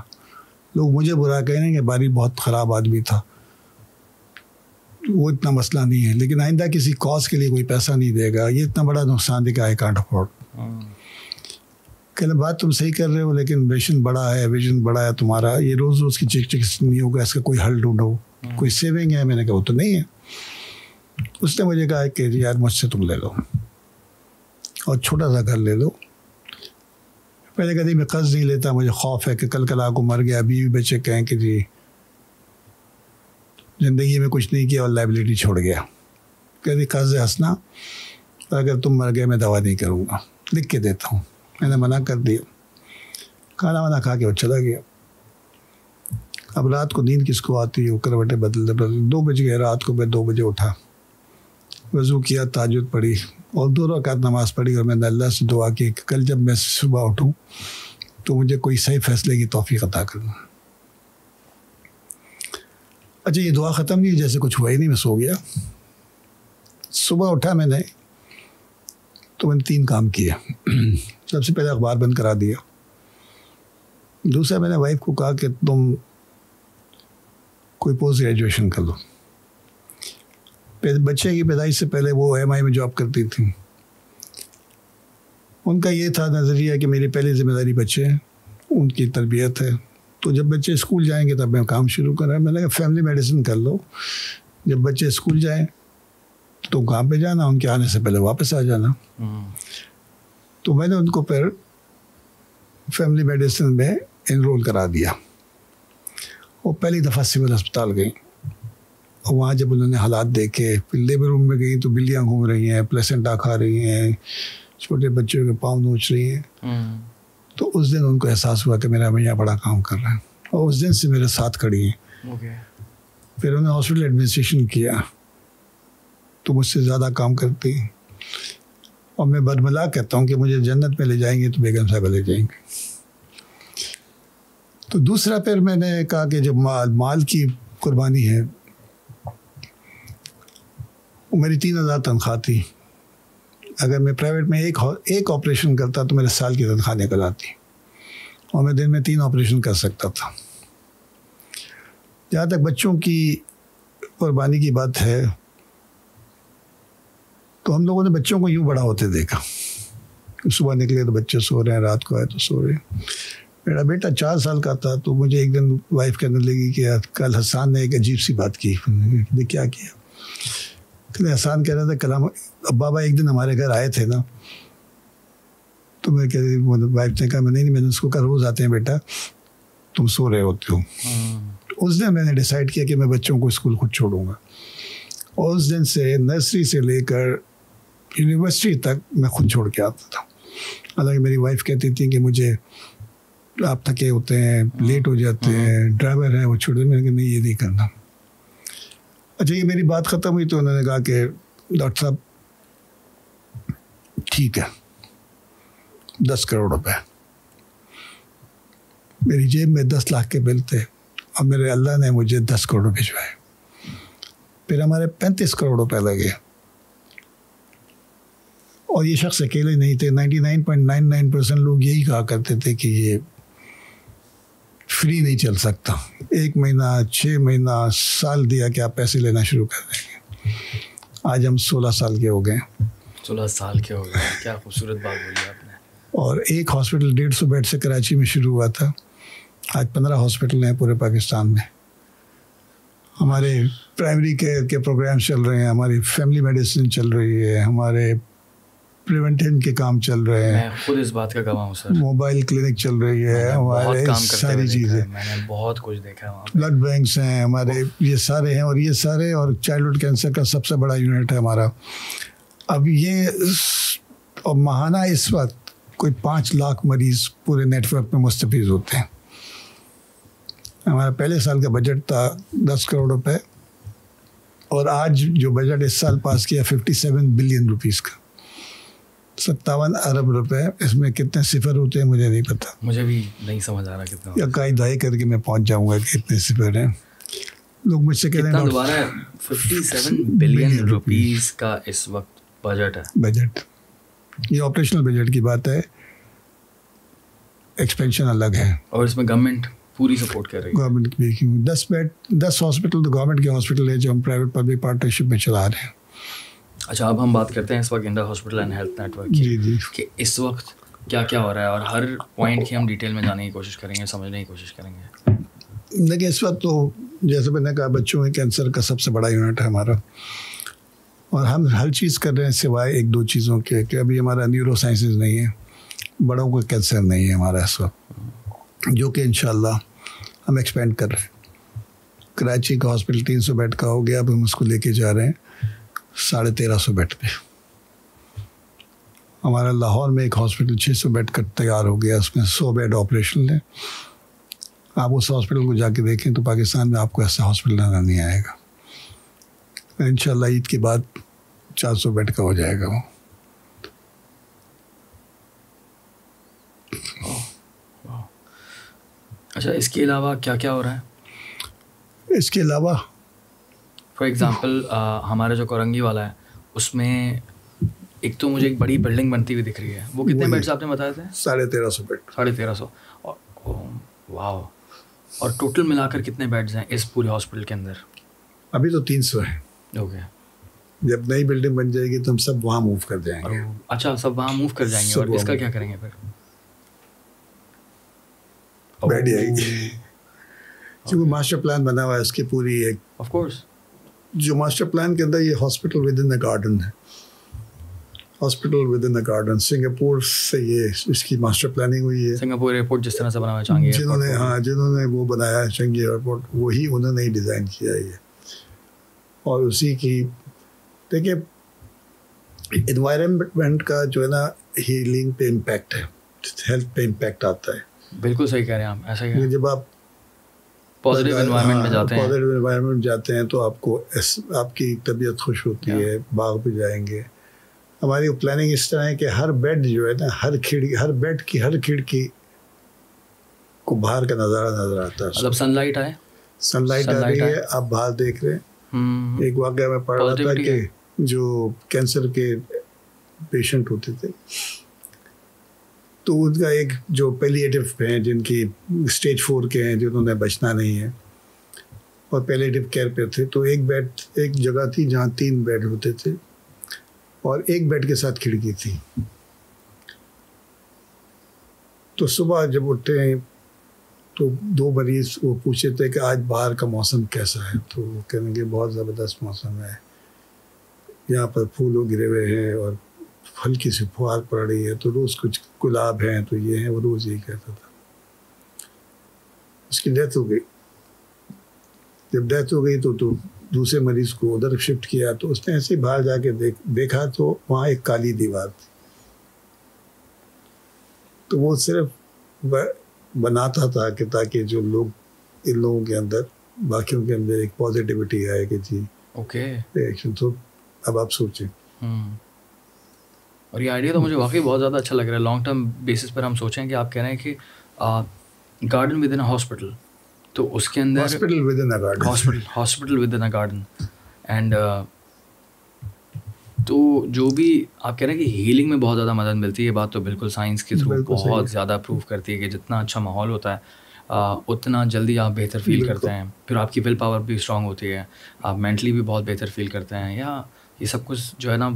لوگ مجھے برا کہیں گے کہ باری بہت خراب آدمی تھا, وہ اتنا مسئلہ نہیں ہے, لیکن آئندہ کسی کاز کے لیے کوئی پیسہ نہیں دے گا, یہ اتنا بڑا نقصان دے گا آئی کانٹ افورڈ. کہ بات تم صحیح کر رہے ہو, لیکن ویژن بڑا ہے, ویژن بڑا ہے تمہارا, یہ روز کی چک نہیں ہوگا, اس کا کوئی حل ڈھونڈو, کوئی سیونگ ہے. میں نے کہا وہ تو نہیں ہے. اس نے مجھے کہا کہ یار مجھ سے تم لے لو اور چھوٹا سا گھر لے لو. میں نے کہا نہیں میں قرض نہیں لیتا, مجھے خوف ہے کہ کل آپ کو مر گیا, بیوی بچے کہیں کہ جی زندگی میں کچھ نہیں کیا اور لائبلٹی چھوڑ گیا. کہتی قرض ہنسنا, اگر تم مر گئے میں دوا نہیں کروں گا, لکھ کے دیتا ہوں. میں نے منع کر دیا. کھانا وانا کھا کے وہ چلا گیا. اب رات کو نیند کس کو آتی ہے, وہ کروٹیں بدلتے 2 بج گئے رات کو. میں 2 بجے اٹھا, وضو کیا, تہجد پڑھی اور 2 رکعت نماز پڑھی, اور میں نے اللہ سے دعا کی کہ کل جب میں صبح اٹھوں تو مجھے کوئی صحیح فیصلے کی توفیق عطا کرنا. اچھا یہ دعا ختم نہیں, جیسے کچھ ہوا ہی نہیں, میں سو گیا. صبح اٹھا میں نے تو میں نے 3 کام کیے. سب سے پہلے اخبار بند کرا دیا. دوسرا میں نے وائف کو کہا کہ تم کوئی پوسٹ گریجویشن کر لو. بچے کی پیدائش سے پہلے وہ MI میں جاب کرتی تھیں. ان کا یہ تھا نظریہ کہ میری پہلی ذمہ داری بچے ہیں, ان کی تربیت ہے, تو جب بچے اسکول جائیں گے تب میں کام شروع کر رہا. میں نے کہا فیملی میڈیسن کر لو, جب بچے اسکول جائیں تو کام پہ جانا, ان کے آنے سے پہلے واپس آ جانا. تو میں نے ان کو پھر فیملی میڈیسن میں انرول کرا دیا. وہ پہلی دفعہ سول ہسپتال گئیں, اور وہاں جب انہوں نے حالات دیکھے, پھر لیبر روم میں گئیں تو بلیاں گھوم رہی ہیں, پلیسنٹا کھا رہی ہیں, چھوٹے بچوں کے پاؤں نوچ رہی ہیں. تو اس دن ان کو احساس ہوا کہ میرا میاں بڑا کام کر رہا ہے, اور اس دن سے میرے ساتھ کھڑی ہیں. پھر انہوں نے ہاسپٹل ایڈمنسٹریشن کیا تو مجھ سے زیادہ کام کرتی ہیں, اور میں برملا کہتا ہوں کہ مجھے جنت میں لے جائیں گے تو بیگم صاحبہ لے جائیں گے. تو دوسرا پھر میں نے کہا کہ جب مال کی قربانی ہے, وہ میری 3,000 تنخواہ تھی, اگر میں پرائیویٹ میں ایک آپریشن کرتا تو میرے سال کی تنخواہ نکل آتی, اور میں دن میں 3 آپریشن کر سکتا تھا. جہاں تک بچوں کی قربانی کی بات ہے, تو ہم لوگوں نے بچوں کو یوں بڑا ہوتے دیکھا. صبح نکلے تو بچے سو رہے ہیں, رات کو آئے تو سو رہے ہیں. میرا بیٹا 4 سال کا تھا تو مجھے ایک دن وائف کہنے لگی کہ کل حسان نے ایک عجیب سی بات کی. کیا کیا؟ کہ حسان کہہ رہا تھا کل بابا ایک دن ہمارے گھر آئے تھے نا, تو میں وائف نے کہا میں نے اس کو کہا روز آتے ہیں بیٹا, تم سو رہے ہوتے ہو. اس دن میں نے ڈیسائیڈ کیا کہ میں بچوں کو اسکول خود چھوڑوں گا, اور اس دن سے نرسری سے لے کر یونیورسٹی تک میں خود چھوڑ کے آتا تھا. حالانکہ میری وائف کہتی تھی کہ مجھے آپ تھکے ہوتے ہیں, لیٹ ہو جاتے ہیں, ڈرائیور ہے وہ چھوڑ دے. میں نے کہا نہیں, یہ نہیں کرنا. اچھا, یہ میری بات ختم ہوئی تو انہوں نے کہا کہ ڈاکٹر صاحب ٹھیک ہے, 10 کروڑ روپے. میری جیب میں 10 لاکھ کے بل تھے, اور میرے اللہ نے مجھے 10 کروڑ بھجوائے. پھر ہمارے 35 کروڑ روپے لگے, اور یہ شخص اکیلے نہیں تھے. 99.99% لوگ یہی کہا کرتے تھے کہ یہ فری نہیں چل سکتا. 1 مہینہ 6 مہینہ سال دیا کہ آپ پیسے لینا شروع کر دیں گے. آج ہم 16 سال کے ہو گئے. 16 سال کے ہو گئے, کیا خوبصورت بات بولی آپ نے. اور ایک ہاسپٹل 150 بیڈ سے کراچی میں شروع ہوا تھا, آج 15 ہاسپٹل ہیں پورے پاکستان میں. ہمارے پرائمری کیئر کے پروگرام چل رہے ہیں, ہماری فیملی میڈیسن چل رہی ہے, ہمارے پریونٹیو کے کام چل رہے ہیں. میں خود اس بات کا گواہ ہوں سر. موبائل کلینک چل رہی ہے, ہمارے ساری چیزیں, میں نے بہت کچھ دیکھا ہے. بلڈ بینکس ہیں ہمارے, یہ سارے ہیں. اور یہ سارے, اور چائلڈہڈ کینسر کا سب سے بڑا یونٹ ہے ہمارا. اب یہ اور ماہانہ اس وقت کوئی 5 لاکھ مریض پورے نیٹ ورک میں مستفیض ہوتے ہیں. ہمارا پہلے سال کا بجٹ تھا 10 کروڑ روپے, اور آج جو بجٹ اس سال پاس کیا 57 بلین روپیز کا, 57 ارب روپے. اس میں کتنے صفر ہوتے ہیں مجھے نہیں پتا, مجھے بھی نہیں سمجھ آ رہا کتنا. یا کئی دہائی کر کے میں پہنچ جاؤں گا کہ اتنے صفر ہیں. لوگ مجھ سے کہتے ہیں دوبارہ 57 بلین روپیز کا اس وقت بجٹ ہے. بجٹ یہ آپریشنل بجٹ کی بات ہے, ایکسپینشن الگ ہے. اور اس میں گورنمنٹ پوری سپورٹ کر رہی ہے. گورنمنٹ بھی 10 ہاسپٹل تو گورنمنٹ کے ہاسپٹل ہے جو ہم پرائیویٹ پبلک پارٹنرشپ میں چلا رہے ہیں. اچھا, اب ہم بات کرتے ہیں اس وقت India hospital and health network کی. جی کہ اس وقت کیا کیا ہو رہا ہے, اور ہر پوائنٹ کی ہم ڈیٹیل میں جانے کی کوشش کریں گے, سمجھنے کی کوشش کریں گے. دیکھیں اس وقت تو جیسے میں نے کہا بچوں میں کینسر کا سب سے بڑا یونٹ ہے ہمارا, اور ہم ہر چیز کر رہے ہیں سوائے 1-2 چیزوں کے, کہ ابھی ہمارا نیورو سائنسز نہیں ہے, بڑوں کو کینسر نہیں ہے ہمارا اس وقت, جو کہ انشاءاللہ ہم ایکسپینڈ کر رہے ہیں. کراچی کا ہاسپٹل 300 بیڈ کا ہو گیا, اب ہم اس کو لے کے جا رہے ہیں 1350 بیڈ پہ. ہمارا لاہور میں ایک ہاسپٹل 600 بیڈ کا تیار ہو گیا, اس میں 100 بیڈ آپریشن ہے. آپ اس ہاسپٹل کو جا کے دیکھیں تو پاکستان میں آپ کو ایسا ہاسپٹل نظر نہیں آئے گا. انشاءاللہ عید کے بعد 400 بیڈ کا ہو جائے گا وہ. اچھا, اس کے علاوہ کیا کیا ہو رہا ہے؟ اس کے علاوہ فار ایگزامپل ہمارا جو کورنگی والا ہے, اس میں ایک تو مجھے ایک بڑی بلڈنگ بنتی ہوئی دکھ رہی ہے. وہ کتنے بیڈس آپ نے بتایا تھے؟ 1350 بیڈ. 1350. واو. اور ٹوٹل ملا کر کتنے بیڈز ہیں اس پورے ہاسپٹل کے اندر؟ ابھی تو 300 ہیں. اوکے. جب نئی بلڈنگ بن جائے گی تو ہم سب وہاں موو کر جائیں گے. اچھا, سب وہاں موو کر جائیں گے. اور اس کا کیا کریں گے پھر؟ بیڈ آئے گی. جو ماسٹر پلان بنا ہوا ہے اس کی پوری ایک, آف کورس جو ماسٹر پلان کے اندر یہ hospital with in a garden ہے. Hospital with in a garden Singapore سے یہ اس کی ماسٹر پلاننگ ہوئی ہے. سنگاپور ایئرپورٹ جس طرح سے بنا ہوا ہے, چانگی جنہوں نے وہ بنایا ہے چنگی ایئرپورٹ, وہی انہوں نے ہی ڈیزائن کیا ہے یہ. اور اسی کی دیکھیں انوائرمنٹ کا جو ہے نا ہیلنگ پہ امپیکٹ ہے, ہیلتھ پہ امپیکٹ آتا ہے. بالکل صحیح کہہ رہے ہیں آپ. ایسا ہی جب آپ پازیٹیو انوائرمنٹ میں جاتے ہیں, پازیٹیو انوائرمنٹ جاتے ہیں تو آپ کی طبیعت خوش ہوتی ہے. باغ پہ جائیں گے. ہماری پلاننگ اس طرح ہے کہ ہر بیڈ جو ہے نا, ہر بیڈ کی ہر کھڑکی کو باہر کا نظارہ نظر آتا ہے. مطلب سن لائٹ آئے, سن لائٹ آ رہی ہے, آپ باہر دیکھ رہے ہیں. ایک واقعہ میں پڑھ رہا تھا کہ جو کینسر کے پیشنٹ ہوتے تھے. تو ان کا ایک جو پیلیٹیو ہیں جن کی اسٹیج 4 کے ہیں جنہوں نے بچنا نہیں ہے اور پیلیٹیو کیئر پہ تھے, تو ایک جگہ تھی جہاں 3 بیڈ ہوتے تھے اور ایک بیڈ کے ساتھ کھڑکی تھی. تو صبح جب اٹھتے ہیں تو 2 مریض وہ پوچھے تھے کہ آج باہر کا موسم کیسا ہے, تو وہ کہیں گے بہت زبردست موسم ہے, یہاں پر پھولوں گرے ہوئے ہیں اور ہلکی سی پھوار پڑ رہی ہے, تو روز کچھ گلاب ہیں تو یہ ہیں. وہ روز یہی کہتا تھا. اس کی ڈیتھ ہو گئی. جب ڈیتھ ہو گئی تو دوسرے مریض کو ادھر شفٹ کیا, تو اس نے ایسے ہی باہر جا کے دیکھا تو وہاں ایک کالی دیوار تھی. تو وہ صرف بناتا تھا کہ تاکہ جو لوگ ان لوگوں کے اندر باقیوں کے اندر ایک پازیٹیوٹی آئے کہ جی اوکے ریئیکشن. تو اب آپ سوچیں. اور یہ آئیڈیا تو مجھے واقعی بہت زیادہ اچھا لگ رہا ہے. لانگ ٹرم بیسس پر ہم سوچیں کہ آپ کہہ رہے ہیں کہ گارڈن ود ان ہاسپٹل, تو اس کے اندر hospital with in garden and تو جو بھی آپ کہہ رہے ہیں کہ ہیلنگ میں بہت زیادہ مدد ملتی ہے. یہ بات تو بالکل سائنس کے تھرو بہت زیادہ پروو کرتی ہے کہ جتنا اچھا ماحول ہوتا ہے اتنا جلدی آپ بہتر فیل کرتے ہیں. پھر آپ کی ول پاور بھی اسٹرانگ ہوتی ہے, آپ مینٹلی بھی بہت بہتر فیل کرتے ہیں. یا یہ سب کچھ جو ہے نا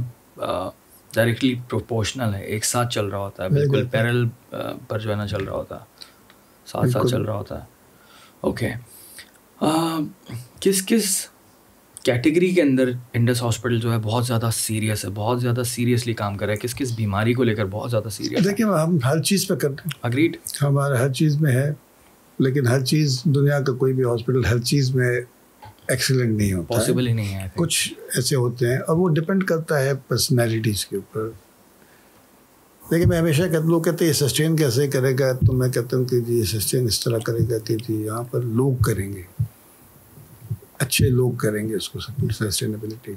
ڈائریکٹلی پروپورشنل ہے, ایک ساتھ چل رہا ہوتا ہے, بالکل پیرل پر جو ہے نا چل رہا ہوتا ہے, ساتھ چل رہا ہوتا ہے. اوکے, کس کیٹیگری کے اندر انڈس ہاسپٹل جو ہے بہت زیادہ سیریس ہے, بہت زیادہ سیریسلی کام کر رہا ہے, کس بیماری کو لے کر بہت زیادہ سیریس ہے؟ دیکھیں ہم ہر چیز پہ کرتے ہیں. اگریڈ, ہمارا ہر چیز میں ہے, لیکن ہر چیز دنیا کا کوئی بھی ہاسپٹل ہر چیز میں ایکسیلنٹ نہیں ہوتا, پاسبل ہی نہیں ہے. کچھ ایسے ہوتے ہیں اور وہ ڈپینڈ کرتا ہے پرسنالٹیز کے اوپر. لیکن میں ہمیشہ لوگ کہتے ہیں یہ سسٹین کیسے کرے گا, تو میں کہتا ہوں کہ جی یہ سسٹین اس طرح کرے گا کہ جی یہاں پر لوگ کریں گے, اچھے لوگ کریں گے اس کو سسٹینیبلٹی.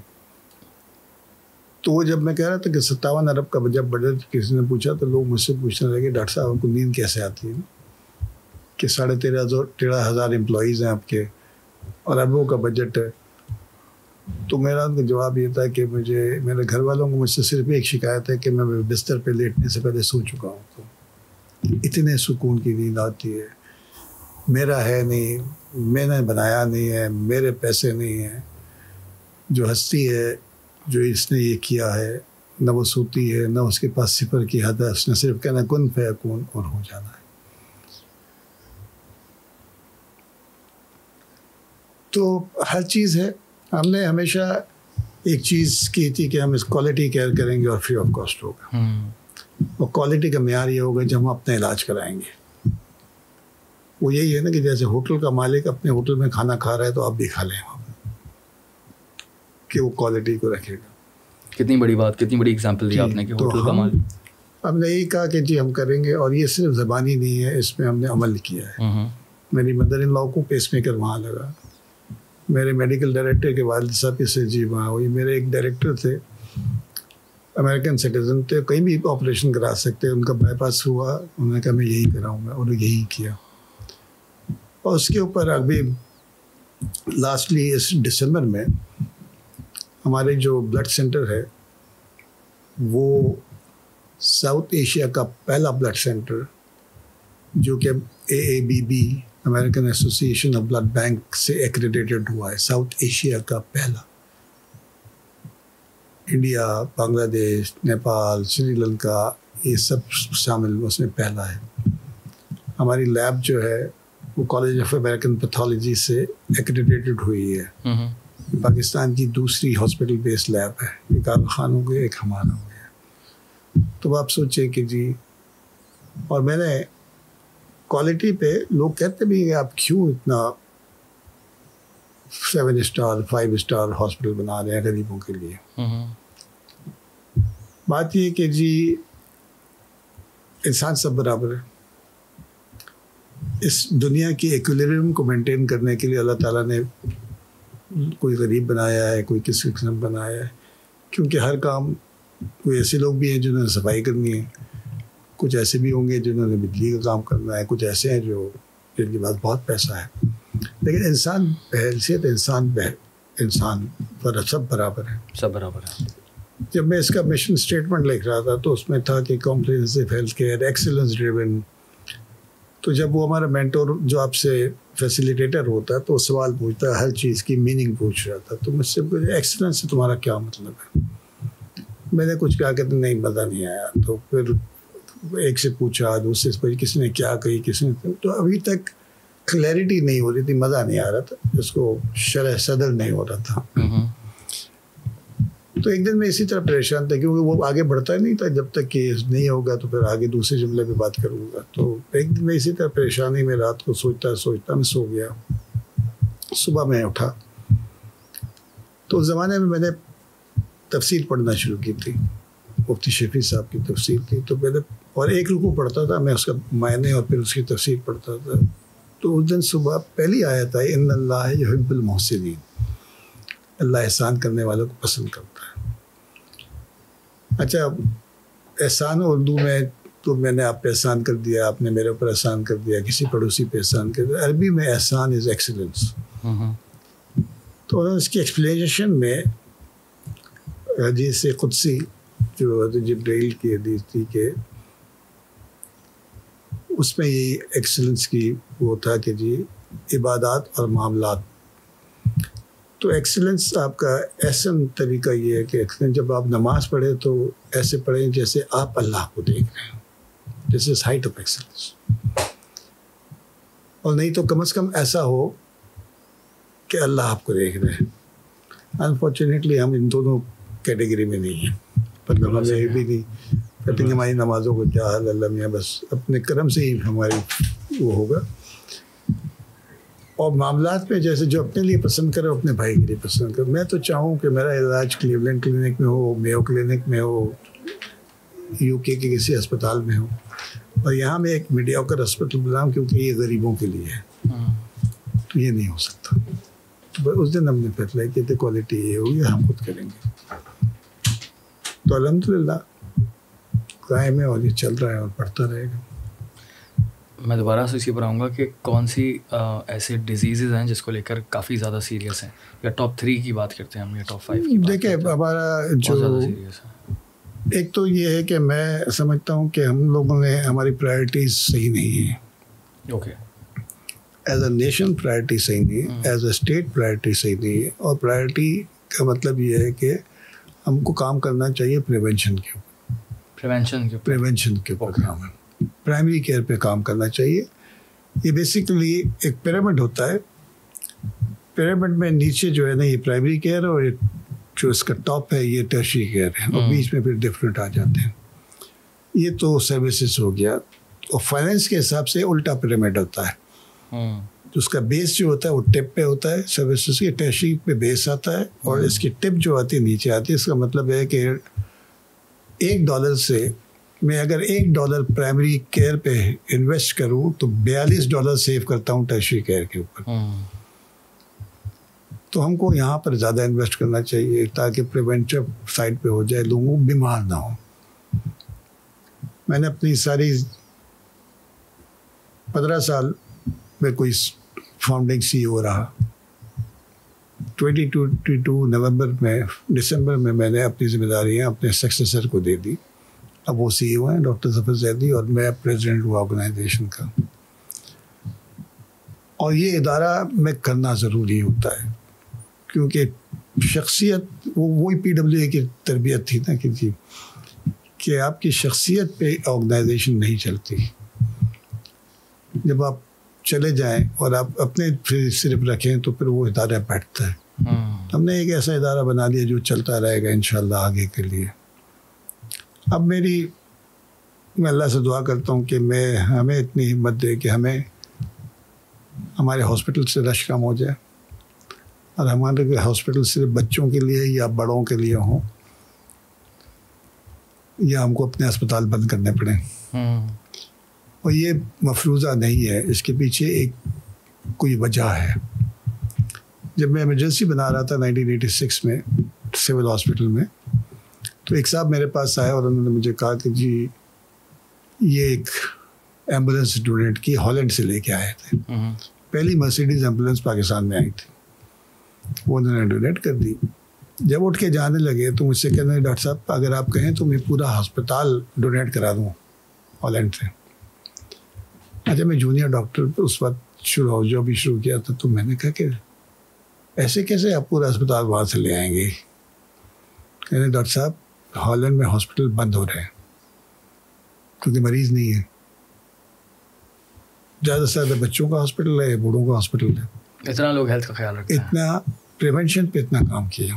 تو وہ جب میں کہہ رہا تھا کہ 57 ارب کا جب بجٹ کسی نے پوچھا تو لوگ مجھ سے پوچھنے لگے ڈاکٹر صاحب آپ کو نیند کیسے آتی ہے کہ 13,500 امپلائیز ہیں آپ کے اور اربوں کا بجٹ ہے. تو میرا ان کا جواب یہ تھا کہ مجھے میرے گھر والوں کو مجھ سے صرف ایک شکایت ہے کہ میں بستر پہ لیٹنے سے پہلے سو چکا ہوں, تو اتنے سکون کی نیند آتی ہے. میرا ہے نہیں, میں نے بنایا نہیں ہے, میرے پیسے نہیں ہیں, جو ہستی ہے جو اس نے یہ کیا ہے نہ وہ سوتی ہے نہ اس کے پاس صفر کی حد ہے, اس نے صرف کہنا کن فیکون اور ہو جانا ہے. تو ہر چیز ہے. ہم نے ہمیشہ ایک چیز کی تھی کہ ہم اس کوالٹی کیئر کریں گے اور فری آف کاسٹ ہوگا, اور کوالٹی کا معیار یہ ہوگا جب ہم اپنا علاج کرائیں گے. وہ یہی ہے نا کہ جیسے ہوٹل کا مالک اپنے ہوٹل میں کھانا کھا رہا ہے تو آپ بھی کھا لیں کہ وہ کوالٹی کو رکھے گا. کتنی بڑی بات, کتنی بڑی اگزامپل دی آپ نے کہ ہوٹل کا مالک. ہم نے یہی کہا کہ جی ہم کریں گے, اور یہ صرف زبانی نہیں ہے, اس میں ہم نے عمل کیا ہے. میری مدر ان لاء کو پیس میکر وہاں لگا, میرے میڈیکل ڈائریکٹر کے والد صاحب کی سرجری وہاں ہوئی. میرے ایک ڈائریکٹر تھے امریکن سٹیزن تھے, کہیں بھی آپریشن کرا سکتے, ان کا بائی پاس ہوا, انہوں نے کہا میں یہی کراؤں گا, اور یہی کیا. اور اس کے اوپر ابھی لاسٹلی اس دسمبر میں ہمارے جو بلڈ سینٹر ہے وہ ساؤتھ ایشیا کا پہلا بلڈ سینٹر جو کہ AABB امریکن ایسوسی ایشن آف بلڈ بینک سے ایکریڈیٹڈ ہوا ہے. ساؤتھ ایشیا کا پہلا. انڈیا, بنگلہ دیش, نیپال, سری لنکا یہ سب شامل اس میں پہلا ہے. ہماری لیب جو ہے وہ کالج آف امریکن پیتھولوجی سے ایکریڈیٹڈ ہوئی ہے. پاکستان کی دوسری ہاسپٹل بیس لیب ہے. ایک عامر خان ہو گیا, ایک ہمارا ہو گیا. تو آپ سوچیں کہ جی, اور میں نے کوالٹی پہ لوگ کہتے بھی کہ آپ کیوں اتنا 7 اسٹار 5 اسٹار ہاسپٹل بنا رہے ہیں غریبوں کے لیے. بات یہ کہ جی انسان سب برابر ہے. اس دنیا کی ایکولیبریم کو مینٹین کرنے کے لیے اللہ تعالیٰ نے کوئی غریب بنایا ہے, کوئی کس قسم بنایا ہے, کیونکہ ہر کام, کوئی ایسے لوگ بھی ہیں جنہوں نے صفائی کرنی ہے, کچھ ایسے بھی ہوں گے جنہوں نے بجلی کا کام کرنا ہے, کچھ ایسے ہیں جو جن کے پاس بہت پیسہ ہے. لیکن انسان بحیثیت انسان پر سب برابر ہے, سب برابر ہے. جب میں اس کا مشن اسٹیٹمنٹ لکھ رہا تھا تو اس میں تھا کہ comprehensive health care excellence driven. تو جب وہ ہمارا مینٹور جو آپ سے فیسیلیٹیٹر ہوتا ہے تو وہ سوال پوچھتا ہے, ہر چیز کی میننگ پوچھ رہا تھا. تو مجھ سے ایکسیلنس سے تمہارا کیا مطلب ہے؟ میں نے کچھ کہا کہ نہیں مزہ نہیں آیا. تو پھر ایک سے پوچھا, دوسرے سے کسی نے کیا کہی, کسی نے, تو ابھی تک کلیئرٹی نہیں ہو رہی تھی, مزہ نہیں آ رہا تھا, اس کو شرح صدر نہیں ہو رہا تھا. تو ایک دن میں اسی طرح پریشان تھا کیونکہ وہ آگے بڑھتا نہیں تھا, جب تک کہ نہیں ہوگا تو پھر آگے دوسرے جملے پہ بات کروں گا. تو ایک دن میں اسی طرح پریشانی میں رات کو سوچتا میں سو گیا. صبح میں اٹھا تو اس زمانے میں نے تفسیر پڑھنا شروع کی تھی, مفتی شفیع صاحب کی تفسیر تھی. تو میں نے اور ایک رکوع پڑھتا تھا, میں اس کا معنی اور پھر اس کی تفسیر پڑھتا تھا. تو اس دن صبح پہلی آیت آئی, ان اللہ یحب المحسنین, اللہ احسان کرنے والوں کو پسند کرتا ہے. اچھا, احسان اردو میں تو میں نے آپ پہ احسان کر دیا, آپ نے میرے اوپر احسان کر دیا, کسی پڑوسی پہ احسان کر دیا. عربی میں احسان از ایکسیلنس. تو انہوں نے اس کی ایکسپلینیشن میں حدیث قدسی جو جبرائیل کی حدیث تھی کہ اس میں یہی ایکسیلنس کی وہ تھا کہ جی عبادات اور معاملات. تو ایکسیلنس آپ کا احسن طریقہ یہ ہے کہ جب آپ نماز پڑھیں تو ایسے پڑھیں جیسے آپ اللہ کو دیکھ رہے ہیں. دس از ہائٹ آف ایکسیلنس. اور نہیں تو کم از کم ایسا ہو کہ اللہ آپ کو دیکھ رہے ہیں. انفارچونیٹلی ہم ان دونوں کیٹیگری میں نہیں ہیں, پر نمازیں بھی نہیں کہتے ہیں ہماری نمازوں کو کیا حال اللہ میاں, بس اپنے کرم سے ہی ہماری وہ ہوگا. اور معاملات میں جیسے جو اپنے لیے پسند کرے اپنے بھائی کے لیے پسند کرے. میں تو چاہوں کہ میرا علاج کلیولینڈ کلینک میں ہو, میو کلینک میں ہو, UK کے کسی ہسپتال میں ہو, اور یہاں میں ایک میڈیوکر ہسپتال بناؤں کیونکہ یہ غریبوں کے لیے ہے. تو یہ نہیں ہو سکتا. تو اس دن ہم نے فیصلہ کیا کہ کوالٹی یہ ہوگی, ہم خود کریں گے. تو الحمدللہ قائم ہے اور یہ چل رہا ہے اور بڑھتا رہے گا. میں دوبارہ سے اسی پر آؤں گا کہ کون سی ایسے ڈیزیزز ہیں جس کو لے کر کافی زیادہ سیریس ہیں, یا ٹاپ 3 کی بات کرتے ہیں ہم یا ٹاپ 5 کی؟ دیکھیں ہمارا جو ایک تو یہ ہے کہ میں سمجھتا ہوں کہ ہم لوگوں نے ہماری پرائرٹیز صحیح نہیں ہیں. Okay, as a nation priority صحیح نہیں ہے, ایز اے اسٹیٹ پرائرٹی صحیح نہیں ہے. اور پرائرٹی کا مطلب یہ ہے کہ ہم کو کام کرنا چاہیے پریونشن کے اوپر. پریونشن کے اوپر کام ہے, پرائمری کیئر پہ کام کرنا چاہیے. یہ بیسیکلی ایک پیرامڈ ہوتا ہے. پیرامڈ میں نیچے جو ہے نا یہ پرائمری کیئر, اور جو اس کا ٹاپ ہے یہ ٹرشری کیئر ہے, اور بیچ میں پھر ڈفرینٹ آ جاتے ہیں. یہ تو سروسز ہو گیا. اور فائنینس کے حساب سے الٹا پیرامڈ ہوتا ہے. اس کا بیس جو ہوتا ہے وہ ٹپ پہ ہوتا ہے, سروسز کی ٹرشری پہ بیس آتا ہے, اور اس کی ٹپ جو آتی ہے نیچے آتی ہے. اس کا مطلب ہے کہ $1 سے میں اگر $1 پرائمری کیئر پہ انویسٹ کروں تو $42 سیو کرتا ہوں ٹرشری کیئر کے اوپر. تو ہم کو یہاں پر زیادہ انویسٹ کرنا چاہیے تاکہ پریونٹیو سائڈ پہ ہو جائے, لوگوں بیمار نہ ہوں. میں نے اپنی ساری 15 سال میں کوئی فاؤنڈنگ CEO رہا. 2022 دسمبر میں میں نے اپنی ذمہ داریاں اپنے سکسیسر کو دے دی. اب وہ CEO ہیں ڈاکٹر ظفر زیدی, اور میں پریزیڈنٹ ہوا آرگنائزیشن کا. اور یہ ادارہ میں کرنا ضروری ہوتا ہے کیونکہ شخصیت وہی PWA کی تربیت تھی نا کہ آپ کی شخصیت پہ آرگنائزیشن نہیں چلتی. جب آپ چلے جائیں اور آپ اپنے صرف رکھیں تو پھر وہ ادارہ بیٹھتا ہے. ہم نے ایک ایسا ادارہ بنا لیا جو چلتا رہے گا انشاءاللہ آگے کے لیے. اب میں اللہ سے دعا کرتا ہوں کہ ہمیں اتنی ہمت دے کہ ہمارے ہاسپٹل سے رش کم ہو جائے, اور ہمارے ہاسپٹل صرف بچوں کے لیے یا بڑوں کے لیے ہوں, یا ہم کو اپنے اسپتال بند کرنے پڑیں. اور یہ مفروضہ نہیں ہے, اس کے پیچھے ایک کوئی وجہ ہے. جب میں ایمرجنسی بنا رہا تھا 1986 میں سول ہاسپٹل میں, تو ایک صاحب میرے پاس آئے اور انہوں نے مجھے کہا کہ جی یہ ایک ایمبولینس ڈونیٹ کی, ہالینڈ سے لے کے آئے تھے. پہلی مرسیڈیز ایمبولینس پاکستان میں آئی تھی, وہ انہوں نے ڈونیٹ کر دی. جب اٹھ کے جانے لگے تو مجھ سے کہنے لگے ڈاکٹر صاحب اگر آپ کہیں تو میں پورا ہسپتال ڈونیٹ کرا دوں ہالینڈ سے. اچھا میں جونیئر ڈاکٹر اس وقت جو بھی شروع کیا تھا, تو میں نے کہا کہ ایسے کیسے آپ پورا ہسپتال وہاں سے لے آئیں گے. کہنے ڈاکٹر صاحب ہالینڈ میں ہاسپٹل بند ہو رہے ہیں کیونکہ مریض نہیں ہے. زیادہ سے زیادہ بچوں کا ہاسپٹل ہے, بوڑھوں کا ہاسپٹل ہے. اتنا لوگ ہیلتھ کا خیال رکھتے ہیں, اتنا پریونشن پہ اتنا کام کیا.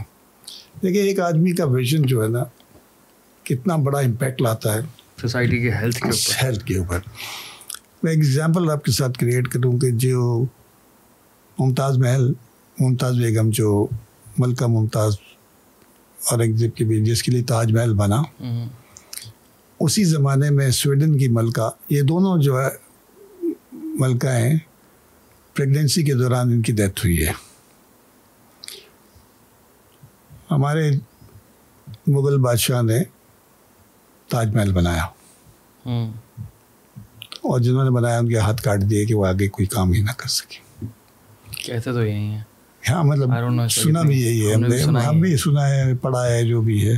دیکھیے ایک آدمی کا ویژن جو ہے نا کتنا بڑا امپیکٹ لاتا ہے سوسائٹی کے ہیلتھ کے اوپر. میں ایک ایگزامپل آپ کے ساتھ کریٹ کروں کہ جو ممتاز بیگم جو ملکہ ممتاز اورنگزیب کے بیچ جس کے لیے تاج محل بنا, اسی زمانے میں سویڈن کی ملکہ, یہ دونوں جو ہے ملکہ ہیں, پریگنینسی کے دوران ان کی ڈیتھ ہوئی ہے. ہمارے مغل بادشاہ نے تاج محل بنایا اور جنہوں نے بنایا ان کے ہاتھ کاٹ دیے کہ وہ آگے کوئی کام ہی نہ کر سکے. کہتے تو یہی ہیں. ہاں مطلب سنا بھی یہی ہے, ہم بھی سنا ہے, پڑھا ہے, جو بھی ہے.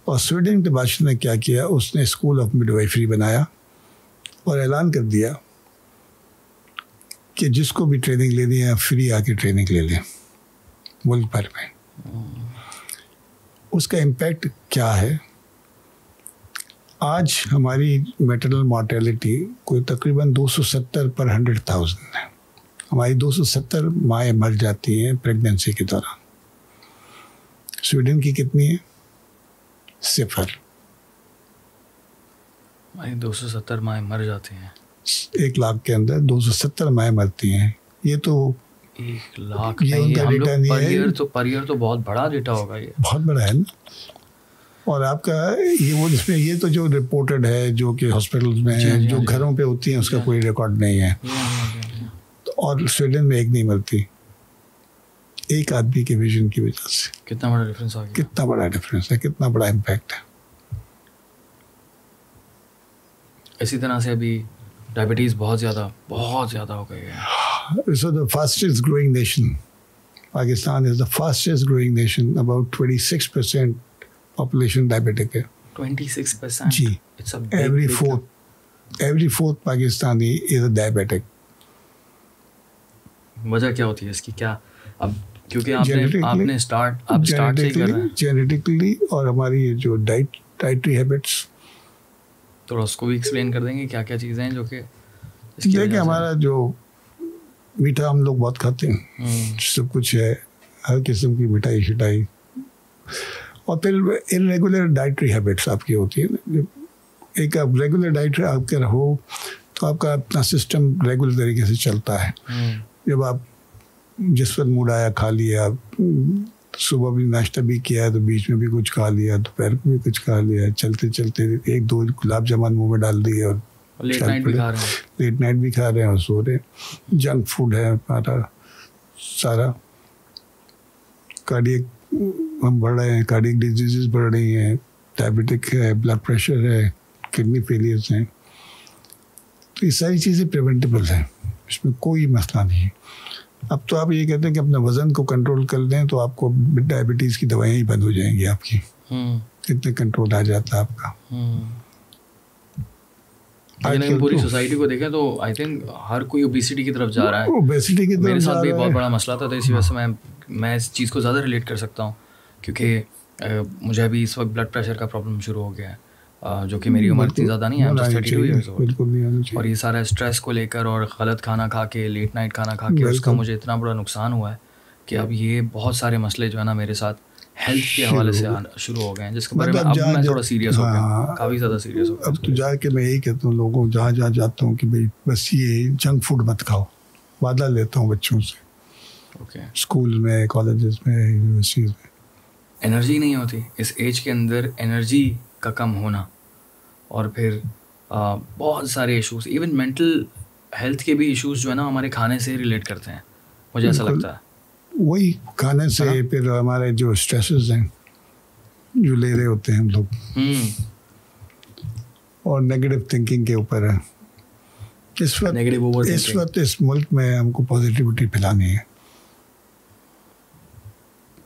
اور سویڈن کے بادشاہ نے کیا کیا, اس نے اسکول آف مڈ وائفری بنایا اور اعلان کر دیا کہ جس کو بھی ٹریننگ لینی ہے فری آ کے ٹریننگ لے لیں ملک بھر میں. اس کا امپیکٹ کیا ہے, آج ہماری میٹرنل مارٹیلٹی کوئی تقریباً 270 پر 100,000 ہے. ہماری 270 مائیں مر جاتی ہیں پریگنینسی کے دوران. سویڈن کی کتنی ہے؟ 0. 270 مائیں مر جاتی ہیں 1 لاکھ کے اندر 270 مائیں مرتی ہیں. یہ تو 1 لاکھ پر ایئر تو بہت بڑا ڈیٹا ہوگا, یہ بہت بڑا ہے نا. اور آپ کا اس میں یہ تو جو رپورٹڈ ہے جو کہ ہاسپٹلز میں ہیں, جو گھروں پہ ہوتی ہیں اس کا کوئی ریکارڈ نہیں ہے. اور سویڈن میں ایک نہیں مرتی, ایک آدمی کے ویژن کی وجہ سے. کتنا بڑا ڈفرینس آ گیا, کتنا بڑا ڈفرینس ہے, کتنا بڑا امپیکٹ ہے. اسی طرح سے ابھی ڈائبٹیز بہت زیادہ ہو گئی ہے. So the fastest growing nation, Pakistan is the fastest growing nation. About 26% population diabetic ہے. 26%. جی. Every fourth Pakistani is a diabetic. وجہ کیا ہوتی ہے اس کی, کیا اب کیونکہ آپ نے اسٹارٹ سے ہی کر رہے ہیں جینیٹکلی, اور ہماری جو ڈائٹری ہیبٹس, تھوڑا اس کو بھی ایکسپلین کر دیں گے کیا کیا چیزیں ہیں جو کہ دیکھیں ہمارا جو میٹھا ہم لوگ بہت کھاتے ہیں, سب کچھ ہے, ہر قسم کی مٹھائی شٹائی, اور پھر ارریگولر ڈائٹری ہیبٹس آپ کی ہوتی ہیں. ایک آپ ریگولر ڈائٹ آپ کا ہو تو آپ کا اپنا سسٹم ریگولر طریقے سے چلتا ہے. جب آپ جس وقت موڈ آیا کھا لیا, صبح بھی ناشتہ بھی کیا ہے تو بیچ میں بھی کچھ کھا لیا, دوپہر کو بھی کچھ کھا لیا, چلتے چلتے 1-2 گلاب جامن منہ میں ڈال دیے اور لیٹ نائٹ بھی کھا رہے ہیں اور سو رہے ہیں. جنک فوڈ ہے ہمارا سارا. کارڈیک ہم بڑھ رہے ہیں, کارڈیک ڈیزیزز بڑھ رہی ہیں, ڈائبٹک ہے, بلڈ پریشر ہے, کڈنی فیلیئرس ہیں. تو یہ ساری چیزیں پریونٹیبل ہیں, اس میں کوئی مسئلہ نہیں ہے. اب تو آپ یہ کہتے ہیں کہ اپنے وزن کو کنٹرول کر دیں تو آپ کو ڈائبٹیز کی دوائیں ہی بند ہو جائیں گی آپ کی. کتنے کنٹرول آ جاتا ہے آپ کا. لیکن پوری سوسائٹی کو دیکھیں تو آئی تھنک ہر کوئی اوبیسٹی کی طرف جا رہا ہے. اوبیسٹی کی طرف میرے ساتھ بھی بہت بڑا مسئلہ تھا, تو اسی وجہ سے میں اس چیز کو زیادہ ریلیٹ کر سکتا ہوں, کیونکہ مجھے ابھی اس وقت بلڈ پریشر کا پرابلم شروع ہو گیا ہے, جو کہ میری عمر اتنی زیادہ نہیں ہے, 32 ایئرز اولڈ. اور یہ سارا اسٹریس کو لے کر اور غلط کھانا کھا کے, لیٹ نائٹ کھانا کھا کے, اس کا مجھے اتنا بڑا نقصان ہوا ہے کہ اب یہ بہت سارے مسئلے جو ہے نا میرے ساتھ ہیلتھ کے حوالے سے شروع ہو گئے ہیں, جس کے بارے میں اب میں تھوڑا سیریس ہو گیا, کافی زیادہ سیریس ہو گیا. اب تو جا کے میں یہی کہتا ہوں لوگوں کو, جہاں جاتا ہوں کہ بھائی بس یہ جنک فوڈ مت کھاؤ. وعدہ لیتا ہوں بچوں سے, اسکول میں, کالجز میں, یونیورسٹیز میں. انرجی نہیں ہوتی اس ایج کے اندر, انرجی کا کم ہونا, اور پھر بہت سارے ایشوز, ایون مینٹل ہیلتھ کے بھی ایشوز جو ہے نا ہمارے کھانے سے ریلیٹ کرتے ہیں, مجھے ایسا لگتا ہے. وہی کھانے سے, پھر ہمارے جو اسٹریسز ہیں جو لے رہے ہوتے ہیں ہم لوگ, اور نیگیٹو تھنکنگ کے اوپر ہے. اس وقت اس ملک میں ہم کو پازیٹیوٹی پھیلانی ہے.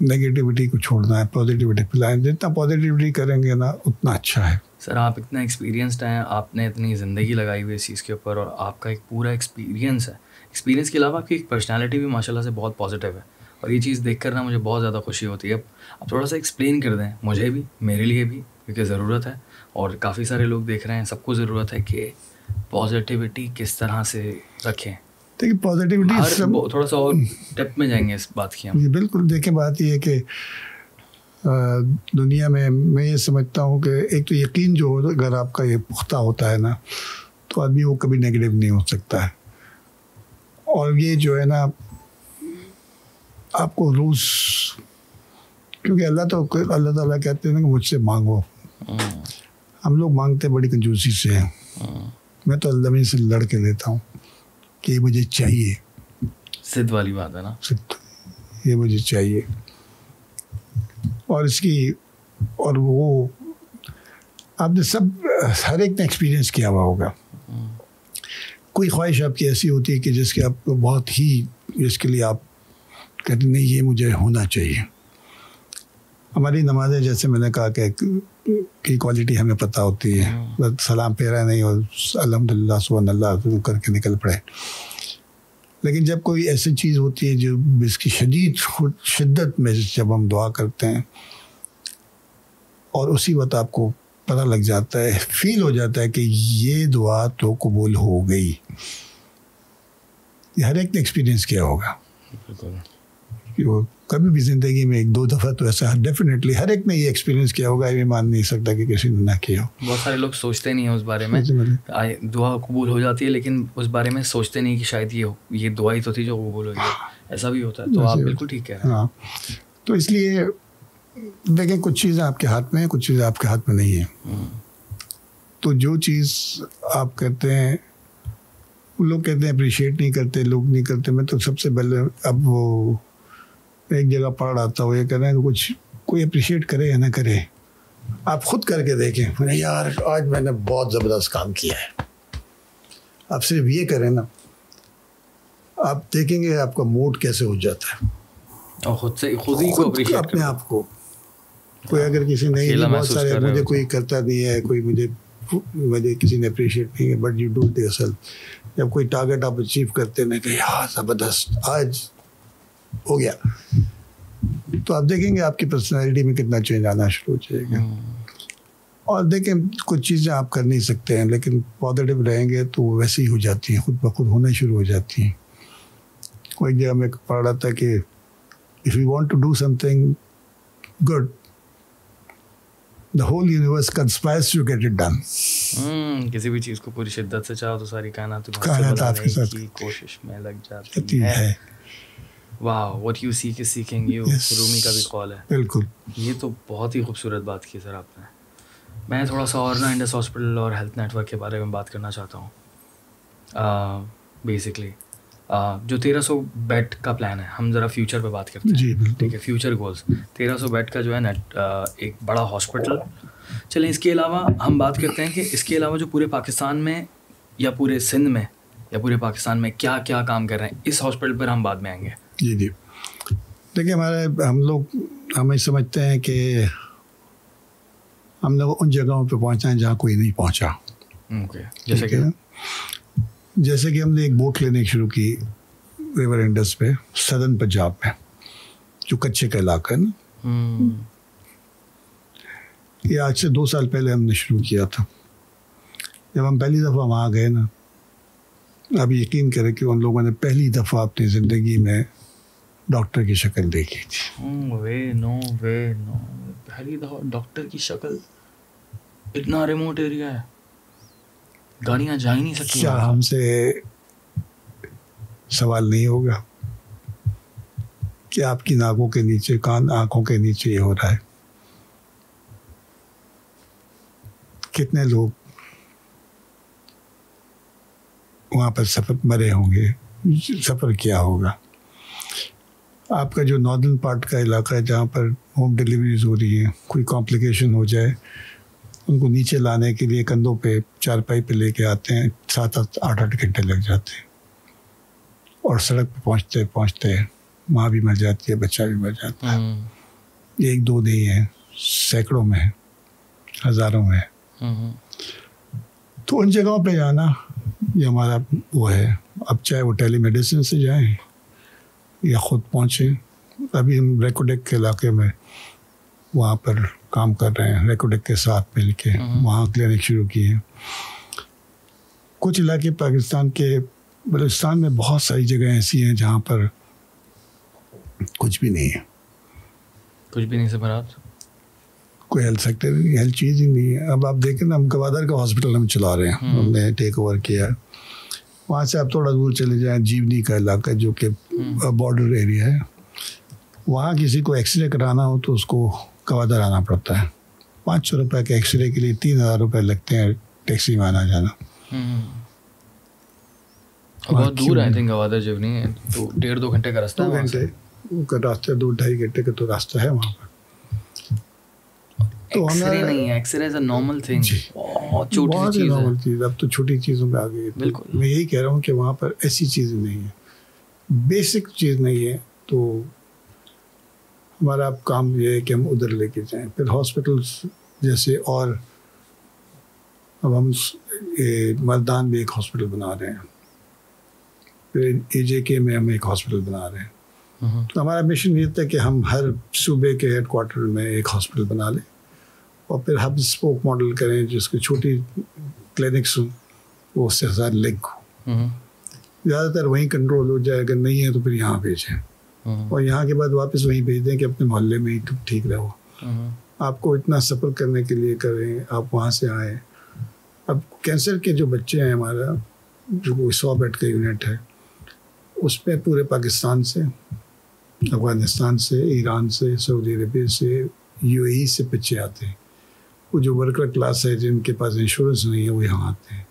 نگیٹیوٹی کو چھوڑنا ہے, پازیٹیوٹی پھیلائیں. جتنا پازیٹیوٹی کریں گے نا اتنا اچھا ہے. سر آپ اتنا ایکسپیرینسڈ ہیں, آپ نے اتنی زندگی لگائی ہوئی اس چیز کے اوپر, اور آپ کا ایک پورا ایکسپیرینس ہے. ایکسپیرینس کے علاوہ آپ کی ایک پرسنالٹی بھی ماشاء اللہ سے بہت پازیٹیو ہے, اور یہ چیز دیکھ کر نا مجھے بہت زیادہ خوشی ہوتی ہے. اب آپ تھوڑا سا ایکسپلین کر دیں مجھے بھی, میرے لیے بھی, کیونکہ ضرورت ہے, اور کافی سارے لوگ دیکھ رہے ہیں, سب کو ضرورت ہے کہ پازیٹیوٹی کس طرح سے رکھیں. دیکھیے پازیٹیوٹی تھوڑا سا اور ڈیپتھ میں جائیں گے اس بات کی ہم. جی بالکل. دیکھیں بات یہ ہے کہ دنیا میں یہ سمجھتا ہوں کہ ایک تو یقین جو ہو, اگر آپ کا یہ پختہ ہوتا ہے نا, تو آدمی وہ کبھی نیگیٹو نہیں ہو سکتا ہے. اور یہ جو ہے نا آپ کو روز, کیونکہ اللہ تعالیٰ کہتے ہیں نا کہ مجھ سے مانگو. ہم لوگ مانگتے بڑی کنجوسی سے ہیں. میں تو اللہ سے لڑ کے لیتا ہوں کہ یہ مجھے چاہیے. ضد والی بات ہے نا, یہ مجھے چاہیے. اور اس کی, اور وہ آپ نے سب ہر ایک نے ایکسپیرئنس کیا ہوا ہوگا. کوئی خواہش آپ کی ایسی ہوتی ہے کہ جس کے آپ کو بہت ہی, جس کے لیے آپ کہتے نہیں یہ مجھے ہونا چاہیے. ہماری نمازیں جیسے میں نے کہا کہ کوالٹی ہمیں پتہ ہوتی ہے, سلام پھیرا نہیں اور الحمدللہ سبحان اللہ کر کے نکل پڑے. لیکن جب کوئی ایسی چیز ہوتی ہے جو اس کی شدت میں جب ہم دعا کرتے ہیں اور اسی وقت آپ کو پتہ لگ جاتا ہے, فیل ہو جاتا ہے کہ یہ دعا تو قبول ہو گئی. یہ ہر ایک نے ایکسپیرئنس کیا ہوگا. کبھی بھی زندگی میں ایک دو دفعہ تو ایسا ڈیفینیٹلی ہر ایک نے یہ ایکسپیرینس کیا ہوگا. یہ مان نہیں سکتا کہ کسی نے نہ کیا ہو. بہت سارے لوگ سوچتے نہیں ہیں اس بارے میں, دعا قبول ہو جاتی ہے لیکن اس بارے میں سوچتے نہیں کہ شاید یہ دعا ہی تو تھی جو قبول ہوئی. ایسا بھی ہوتا ہے. تو آپ بالکل ٹھیک کہہ رہے ہیں. ہاں, تو اس لیے دیکھیں کچھ چیزیں آپ کے ہاتھ میں ہیں, کچھ چیزیں آپ کے ہاتھ میں نہیں ہیں. تو جو چیز آپ کہتے ہیں, لوگ کہتے ہیں اپریشیٹ نہیں کرتے, لوگ نہیں کرتے. میں تو سب سے پہلے اب وہ ایک جگہ پڑھ رہا تھا, وہ یہ کہہ رہے ہیں کہ کچھ کوئی اپریشیٹ کرے یا نہ کرے, آپ خود کر کے دیکھیں. یار آج میں نے بہت زبردست کام کیا ہے. آپ صرف یہ کریں نا, آپ دیکھیں گے آپ کا موڈ کیسے ہو جاتا ہے. اور خود ہی کو اپریشیٹ اپنے آپ کو. کوئی اگر کسی نہیں, بہت سارے مجھے کوئی کرتا نہیں ہے, کوئی مجھے کسی نے اپریشیٹ نہیں ہے, but you do it your self. جب کوئی ٹارگیٹ آپ اچیو کرتے ہیں کہ یار زبردست آج ہو گیا, تو آپ دیکھیں گے آپ کی پرسنالٹی میں کتنا چینج آنا شروع ہو جائے گا. اور دیکھیں کچھ چیزیں آپ کر نہیں سکتے ہیں, لیکن پازیٹیو رہیں گے تو وہ ویسے ہی ہو جاتی ہیں, خود بخود ہونا شروع ہو جاتی ہیں. کوئی جگہ میں پڑھ رہا تھا کہ if you want to do something good, the whole universe conspires to get it done. کسی بھی چیز کو پوری شدت سے چاہو تو ساری کائنات آپ کے ساتھ کی کوشش میں لگ جاتی ہے. واو, what you seek is seeking you. رومی کا بھی قول ہے. بالکل. یہ تو بہت ہی خوبصورت بات کی سر آپ نے. میں تھوڑا سا اور نا انڈس ہاسپٹل اور ہیلتھ نیٹ ورک کے بارے میں بات کرنا چاہتا ہوں. بیسکلی جو 1300 بیڈ کا پلان ہے, ہم ذرا فیوچر پہ بات کرتے ہیں. جی ٹھیک ہے, فیوچر گولز 1300 بیڈ کا جو ہے نا ایک بڑا ہاسپٹل. چلیں اس کے علاوہ ہم بات کرتے ہیں کہ اس کے علاوہ جو پورے پاکستان میں یا پورے سندھ میں یا پورے پاکستان میں کیا کیا کام کر رہے ہیں, اس ہاسپٹل پر ہم بعد میں آئیں گے. جی جی. دیکھیے ہمیں سمجھتے ہیں کہ ہم لوگ ان جگہوں پہ پہنچا ہیں جہاں کوئی نہیں پہنچا. جیسے کہ ہم نے ایک بوٹ کلینک شروع کی ریور انڈس پہ, سدرن پنجاب میں, جو کچے کا علاقہ ہے نا. یہ آج سے 2 سال پہلے ہم نے شروع کیا تھا. جب ہم پہلی دفعہ وہاں گئے نا, اب یقین کریں کہ ان لوگوں نے پہلی دفعہ اپنی زندگی میں ڈاکٹر کی شکل دیکھی تھی. پہلی دفعہ ڈاکٹر کی شکل. اتنا ریموٹ ایریا ہے, گاڑیاں جا ہی نہیں سکتی. کیا ہم سے سوال نہیں ہوگا کہ آپ کی ناکوں کے نیچے, آنکھوں کے نیچے یہ ہو رہا ہے؟ کتنے لوگ وہاں پر مرے ہوں گے, سفر کیا ہوگا. آپ کا جو ناردرن پارٹ کا علاقہ ہے جہاں پر ہوم ڈیلیوریز ہو رہی ہیں, کوئی کمپلیکیشن ہو جائے, ان کو نیچے لانے کے لیے کندھوں پہ چارپائی پہ لے کے آتے ہیں, 7-8 گھنٹے لگ جاتے ہیں. اور سڑک پہ پہنچتے ماں بھی مر جاتی ہے, بچہ بھی مر جاتا ہے. ایک دو نہیں ہے, سینکڑوں میں ہے, ہزاروں میں ہے. تو ان جگہوں پہ جانا یہ ہمارا وہ ہے. اب چاہے وہ ٹیلی میڈیسن سے جائیں یا خود پہنچیں. ابھی ہم ریکوڈیک کے علاقے میں وہاں پر کام کر رہے ہیں, ریکوڈیک کے ساتھ مل کے وہاں کلینک شروع کی ہے. کچھ علاقے پاکستان کے, بلوچستان میں بہت ساری جگہیں ایسی ہیں جہاں پر کچھ بھی نہیں ہے. کچھ بھی نہیں سے مراد کوئی ہیلتھ سیکٹر نہیں, ہیلتھ چیز ہی نہیں ہے. اب آپ دیکھیں نا, ہم گوادر کا ہاسپٹل ہم چلا رہے ہیں, ہم نے ٹیک اوور کیا. وہاں سے آپ تھوڑا دور چلے جائیں, جیونی کا علاقہ جو کہ بارڈر ایریا ہے, وہاں کسی کو ایکس رے کرانا ہو تو اس کو گوادر آنا پڑتا ہے. 500 روپے کے ایکس رے کے لیے 3000 روپے لگتے ہیں ٹیکسی میں آنا جانا. بہت دور ہے, آئی تھنک گوادر جیونی ہے تو 1.5-2 گھنٹے کا راستہ ہے. 2 گھنٹے کا راستہ, 2-2.5 گھنٹے کا تو راستہ ہے وہاں پر. تو ایکس رے نہیں ہے, X ray is a normal thing, بہت چھوٹی چیز ہے. نارمل چیز, اب تو چھوٹی چیزوں میں آ گئی. بالکل, میں یہی کہہ رہا ہوں کہ وہاں پر ایسی چیز نہیں ہے, بیسک چیز نہیں ہے. تو ہمارا اب کام یہ ہے کہ ہم ادھر لے کے جائیں. پھر ہاسپٹلس جیسے, اور اب ہم مردان میں ایک ہاسپٹل بنا رہے ہیں, پھر AJK میں ہم ایک ہاسپٹل بنا رہے ہیں. تو ہمارا مشن یہ تھا کہ ہم ہر صوبے کے ہیڈ کوارٹر میں ایک ہاسپٹل بنا لیں اور پھر ہب اسپوک ماڈل کریں جس کی چھوٹی کلینکس ہوں, وہ اس سے ساتھ لنک ہو. زیادہ تر وہیں کنٹرول ہو جائے, اگر نہیں ہے تو پھر یہاں بھیجیں, اور یہاں کے بعد واپس وہیں بھیج دیں کہ اپنے محلے میں ہی ٹھیک رہو. آپ کو اتنا سفر کرنے کے لیے کریں, آپ وہاں سے آئیں. اب کینسر کے جو بچے ہیں ہمارا, جو کوئی 100 بیڈ کا یونٹ ہے, اس میں پورے پاکستان سے, افغانستان سے, ایران سے, سعودی عربیہ سے, UAE سے بچے آتے ہیں. وہ جو ورکر کلاس ہے جن کے پاس انشورنس نہیں ہے وہ یہاں آتے ہیں.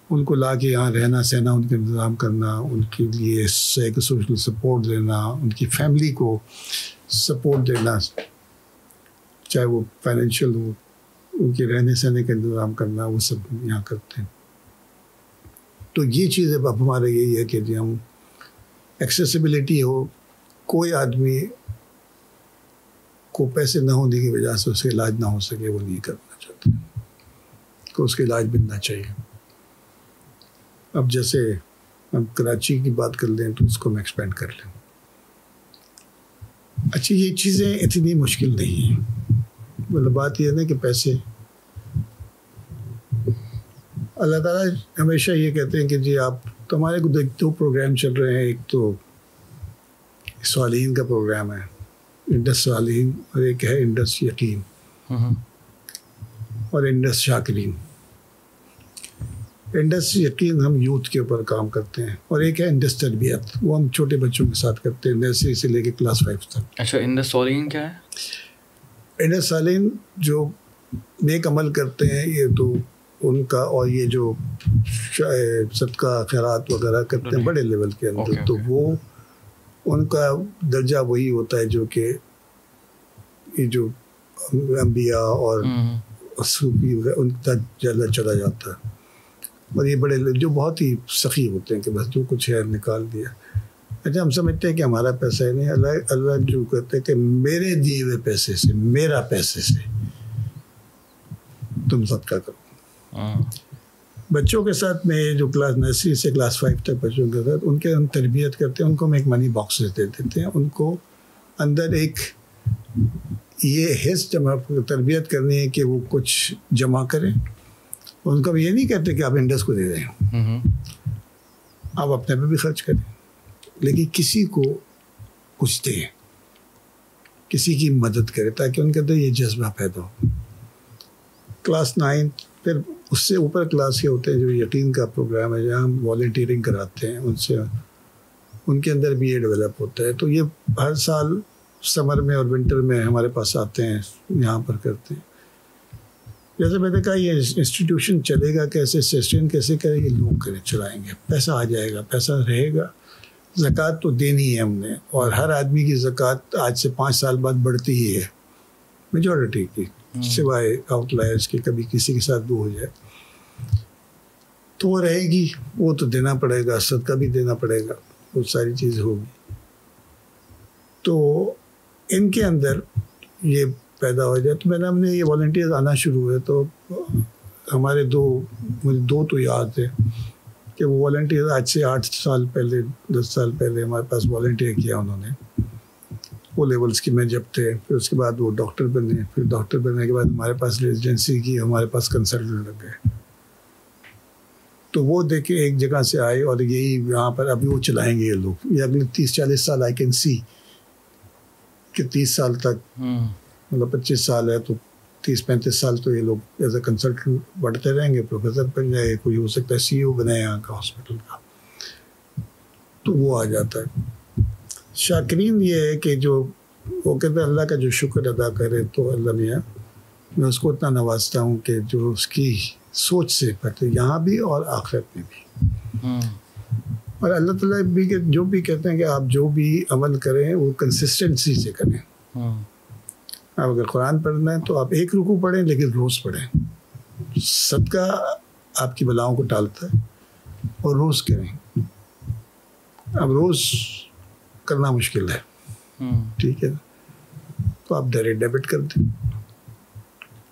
ان کو لا کے یہاں رہنا سہنا, ان کا انتظام کرنا, ان کے لیے سوشل سپورٹ دینا, ان کی فیملی کو سپورٹ دینا, چاہے وہ فائنینشیل ہو, ان کے رہنے سہنے کا انتظام کرنا, وہ سب یہاں کرتے ہیں. تو یہ چیز اب ہمارے یہی ہے کہ جی ہم ایکسیسیبلٹی ہو, کوئی آدمی کو پیسے نہ ہونے کی وجہ سے اس کا علاج نہ ہو سکے وہ نہیں کرنا چاہتے, کہ اس کا علاج ملنا چاہیے. اب جیسے ہم کراچی کی بات کر لیں تو اس کو ہم ایکسپینڈ کر لیں. اچھا, یہ چیزیں اتنی مشکل نہیں ہیں. مطلب بات یہ ہے نا کہ پیسے, اللہ تعالیٰ ہمیشہ یہ کہتے ہیں کہ جی آپ, تو ہمارے کو 2 پروگرام چل رہے ہیں. ایک تو صالحین کا پروگرام ہے, انڈس صالحین, اور ایک ہے انڈس یقین اور انڈس شاکرین. انڈس یقین ہم یوتھ کے اوپر کام کرتے ہیں, اور ایک ہے انڈس تربیت, وہ ہم چھوٹے بچوں کے ساتھ کرتے ہیں, نرسری سے لے کے کلاس 5 تک. اچھا, انڈس صالحین کیا ہے؟ انڈس صالحین جو نیک عمل کرتے ہیں, یہ تو ان کا, اور یہ جو صدقہ خیرات وغیرہ کرتے ہیں بڑے لیول کے اندر, تو وہ ان کا درجہ وہی ہوتا ہے جو کہ یہ جو انبیاء اور صوفی ان تک جلد چلا جاتا ہے. اور یہ بڑے جو بہت ہی سخی ہوتے ہیں کہ بس جو کچھ ہے نکال دیا. اچھا, ہم سمجھتے ہیں کہ ہمارا پیسہ ہی نہیں, اللہ جو کہتے ہیں کہ میرے دیے ہوئے پیسے سے, میرا پیسے سے تم صدقہ کرو. بچوں کے ساتھ میں جو کلاس نرسری سے کلاس 5 تک بچوں کے ساتھ ان کے ہم تربیت کرتے ہیں. ان کو ہم ایک منی باکس دے دیتے ہیں, ان کو اندر ایک یہ حص جمع تربیت کرنی ہے کہ وہ کچھ جمع کریں. ان کو یہ نہیں کہتے کہ آپ انڈس کو دے دیں, آپ اپنے پہ بھی خرچ کریں, لیکن کسی کو کچھ دیں, کسی کی مدد کرے تاکہ ان کے اندر یہ جذبہ پیدا ہو. کلاس 9 پھر اس سے اوپر کلاس کے ہوتے ہیں جو یقین کا پروگرام ہے, جہاں ہم والنٹیئرنگ کراتے ہیں ان سے, ان کے اندر بھی یہ ڈیولپ ہوتا ہے. تو یہ ہر سال سمر میں اور ونٹر میں ہمارے پاس آتے ہیں, یہاں پر کرتے ہیں. جیسے میں نے کہا یہ انسٹیٹیوشن چلے گا کیسے, سسٹین کیسے کرے, یہ لوگ کریں چلائیں گے. پیسہ آ جائے گا, پیسہ رہے گا. زکوٰۃ تو دینی ہے ہم نے, اور ہر آدمی کی زکوٰۃ آج سے 5 سال بعد بڑھتی ہی ہے میجورٹی کی, سوائے آؤٹ لائرس کے, کبھی کسی کے ساتھ دو ہو جائے تو وہ رہے گی, وہ تو دینا پڑے گا. صدقہ بھی دینا پڑے گا, بہت ساری چیز ہوگی. تو ان کے اندر یہ پیدا ہو جائے. تو ہم نے یہ والنٹیئرز آنا شروع ہوئے تو ہمارے مجھے دو تو یاد ہے کہ وہ والنٹیئر آج سے 8 سال پہلے 10 سال پہلے ہمارے پاس والنٹیئر کیا انہوں نے وہ لیولس کی میں جب تھے. پھر اس کے بعد وہ ڈاکٹر بنے. پھر ڈاکٹر بننے کے بعد ہمارے پاس ریزیڈنسی کی, ہمارے پاس کنسلٹنٹ لگ گئے. تو وہ دیکھے ایک جگہ سے آئے اور یہی یہاں پر ابھی وہ چلائیں گے یہ لوگ. یہ اگلے 30-40 سال آئی کین سی کہ 30 سال تک مطلب 25 سال ہے تو 30-35 سال تو یہ لوگ ایز اے کنسلٹنٹ بڑھتے رہیں گے. پروفیسر بن جائے, کوئی ہو سکتا ہے CEO بنے یہاں کا ہاسپٹل کا. تو وہ آ جاتا ہے. شاکرین یہ ہے کہ جو وہ کہتے ہیں اللہ کا جو شکر ادا کرے تو اللہ میاں میں اس کو اتنا نوازتا ہوں کہ جو اس کی سوچ سے پڑھتے یہاں بھی اور آخرت میں بھی. اور اللہ تعالیٰ بھی جو بھی کہتے ہیں کہ آپ جو بھی عمل کریں وہ کنسسٹنسی سے کریں. آپ اگر قرآن پڑھنا ہے تو آپ ایک رکوع پڑھیں لیکن روز پڑھیں. صدقہ آپ کی بلاؤں کو ٹالتا ہے اور روز کریں. اب روز کرنا مشکل ہے, ٹھیک ہے, تو آپ ڈائریکٹ ڈیبٹ کر دیں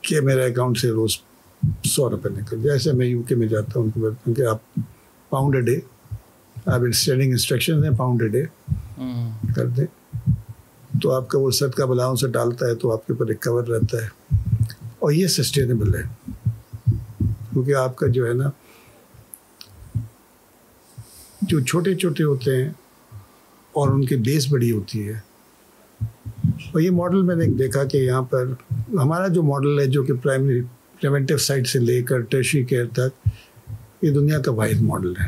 کہ میرے اکاؤنٹ سے روز 100 روپے نکل. جیسے میں UK میں جاتا ہوں ان کو بولتا ہوں کہ آپ پاؤنڈ اے ڈے, آپ اسٹینڈنگ انسٹرکشن ہیں پاؤنڈ اے ڈے کر دیں تو آپ کا وہ صدقہ بلاؤں سے ڈالتا ہے تو آپ کے اوپر ایک کور رہتا ہے. اور یہ سسٹینیبل ہے کیونکہ آپ کا جو ہے نا جو چھوٹے چھوٹے ہوتے ہیں اور ان کی بیس بڑی ہوتی ہے. اور یہ ماڈل میں نے دیکھا کہ یہاں پر ہمارا جو ماڈل ہے جو کہ پرائمری پریونٹیو سائٹ سے لے کر ٹیرشری کیئر تک یہ دنیا کا واحد ماڈل ہے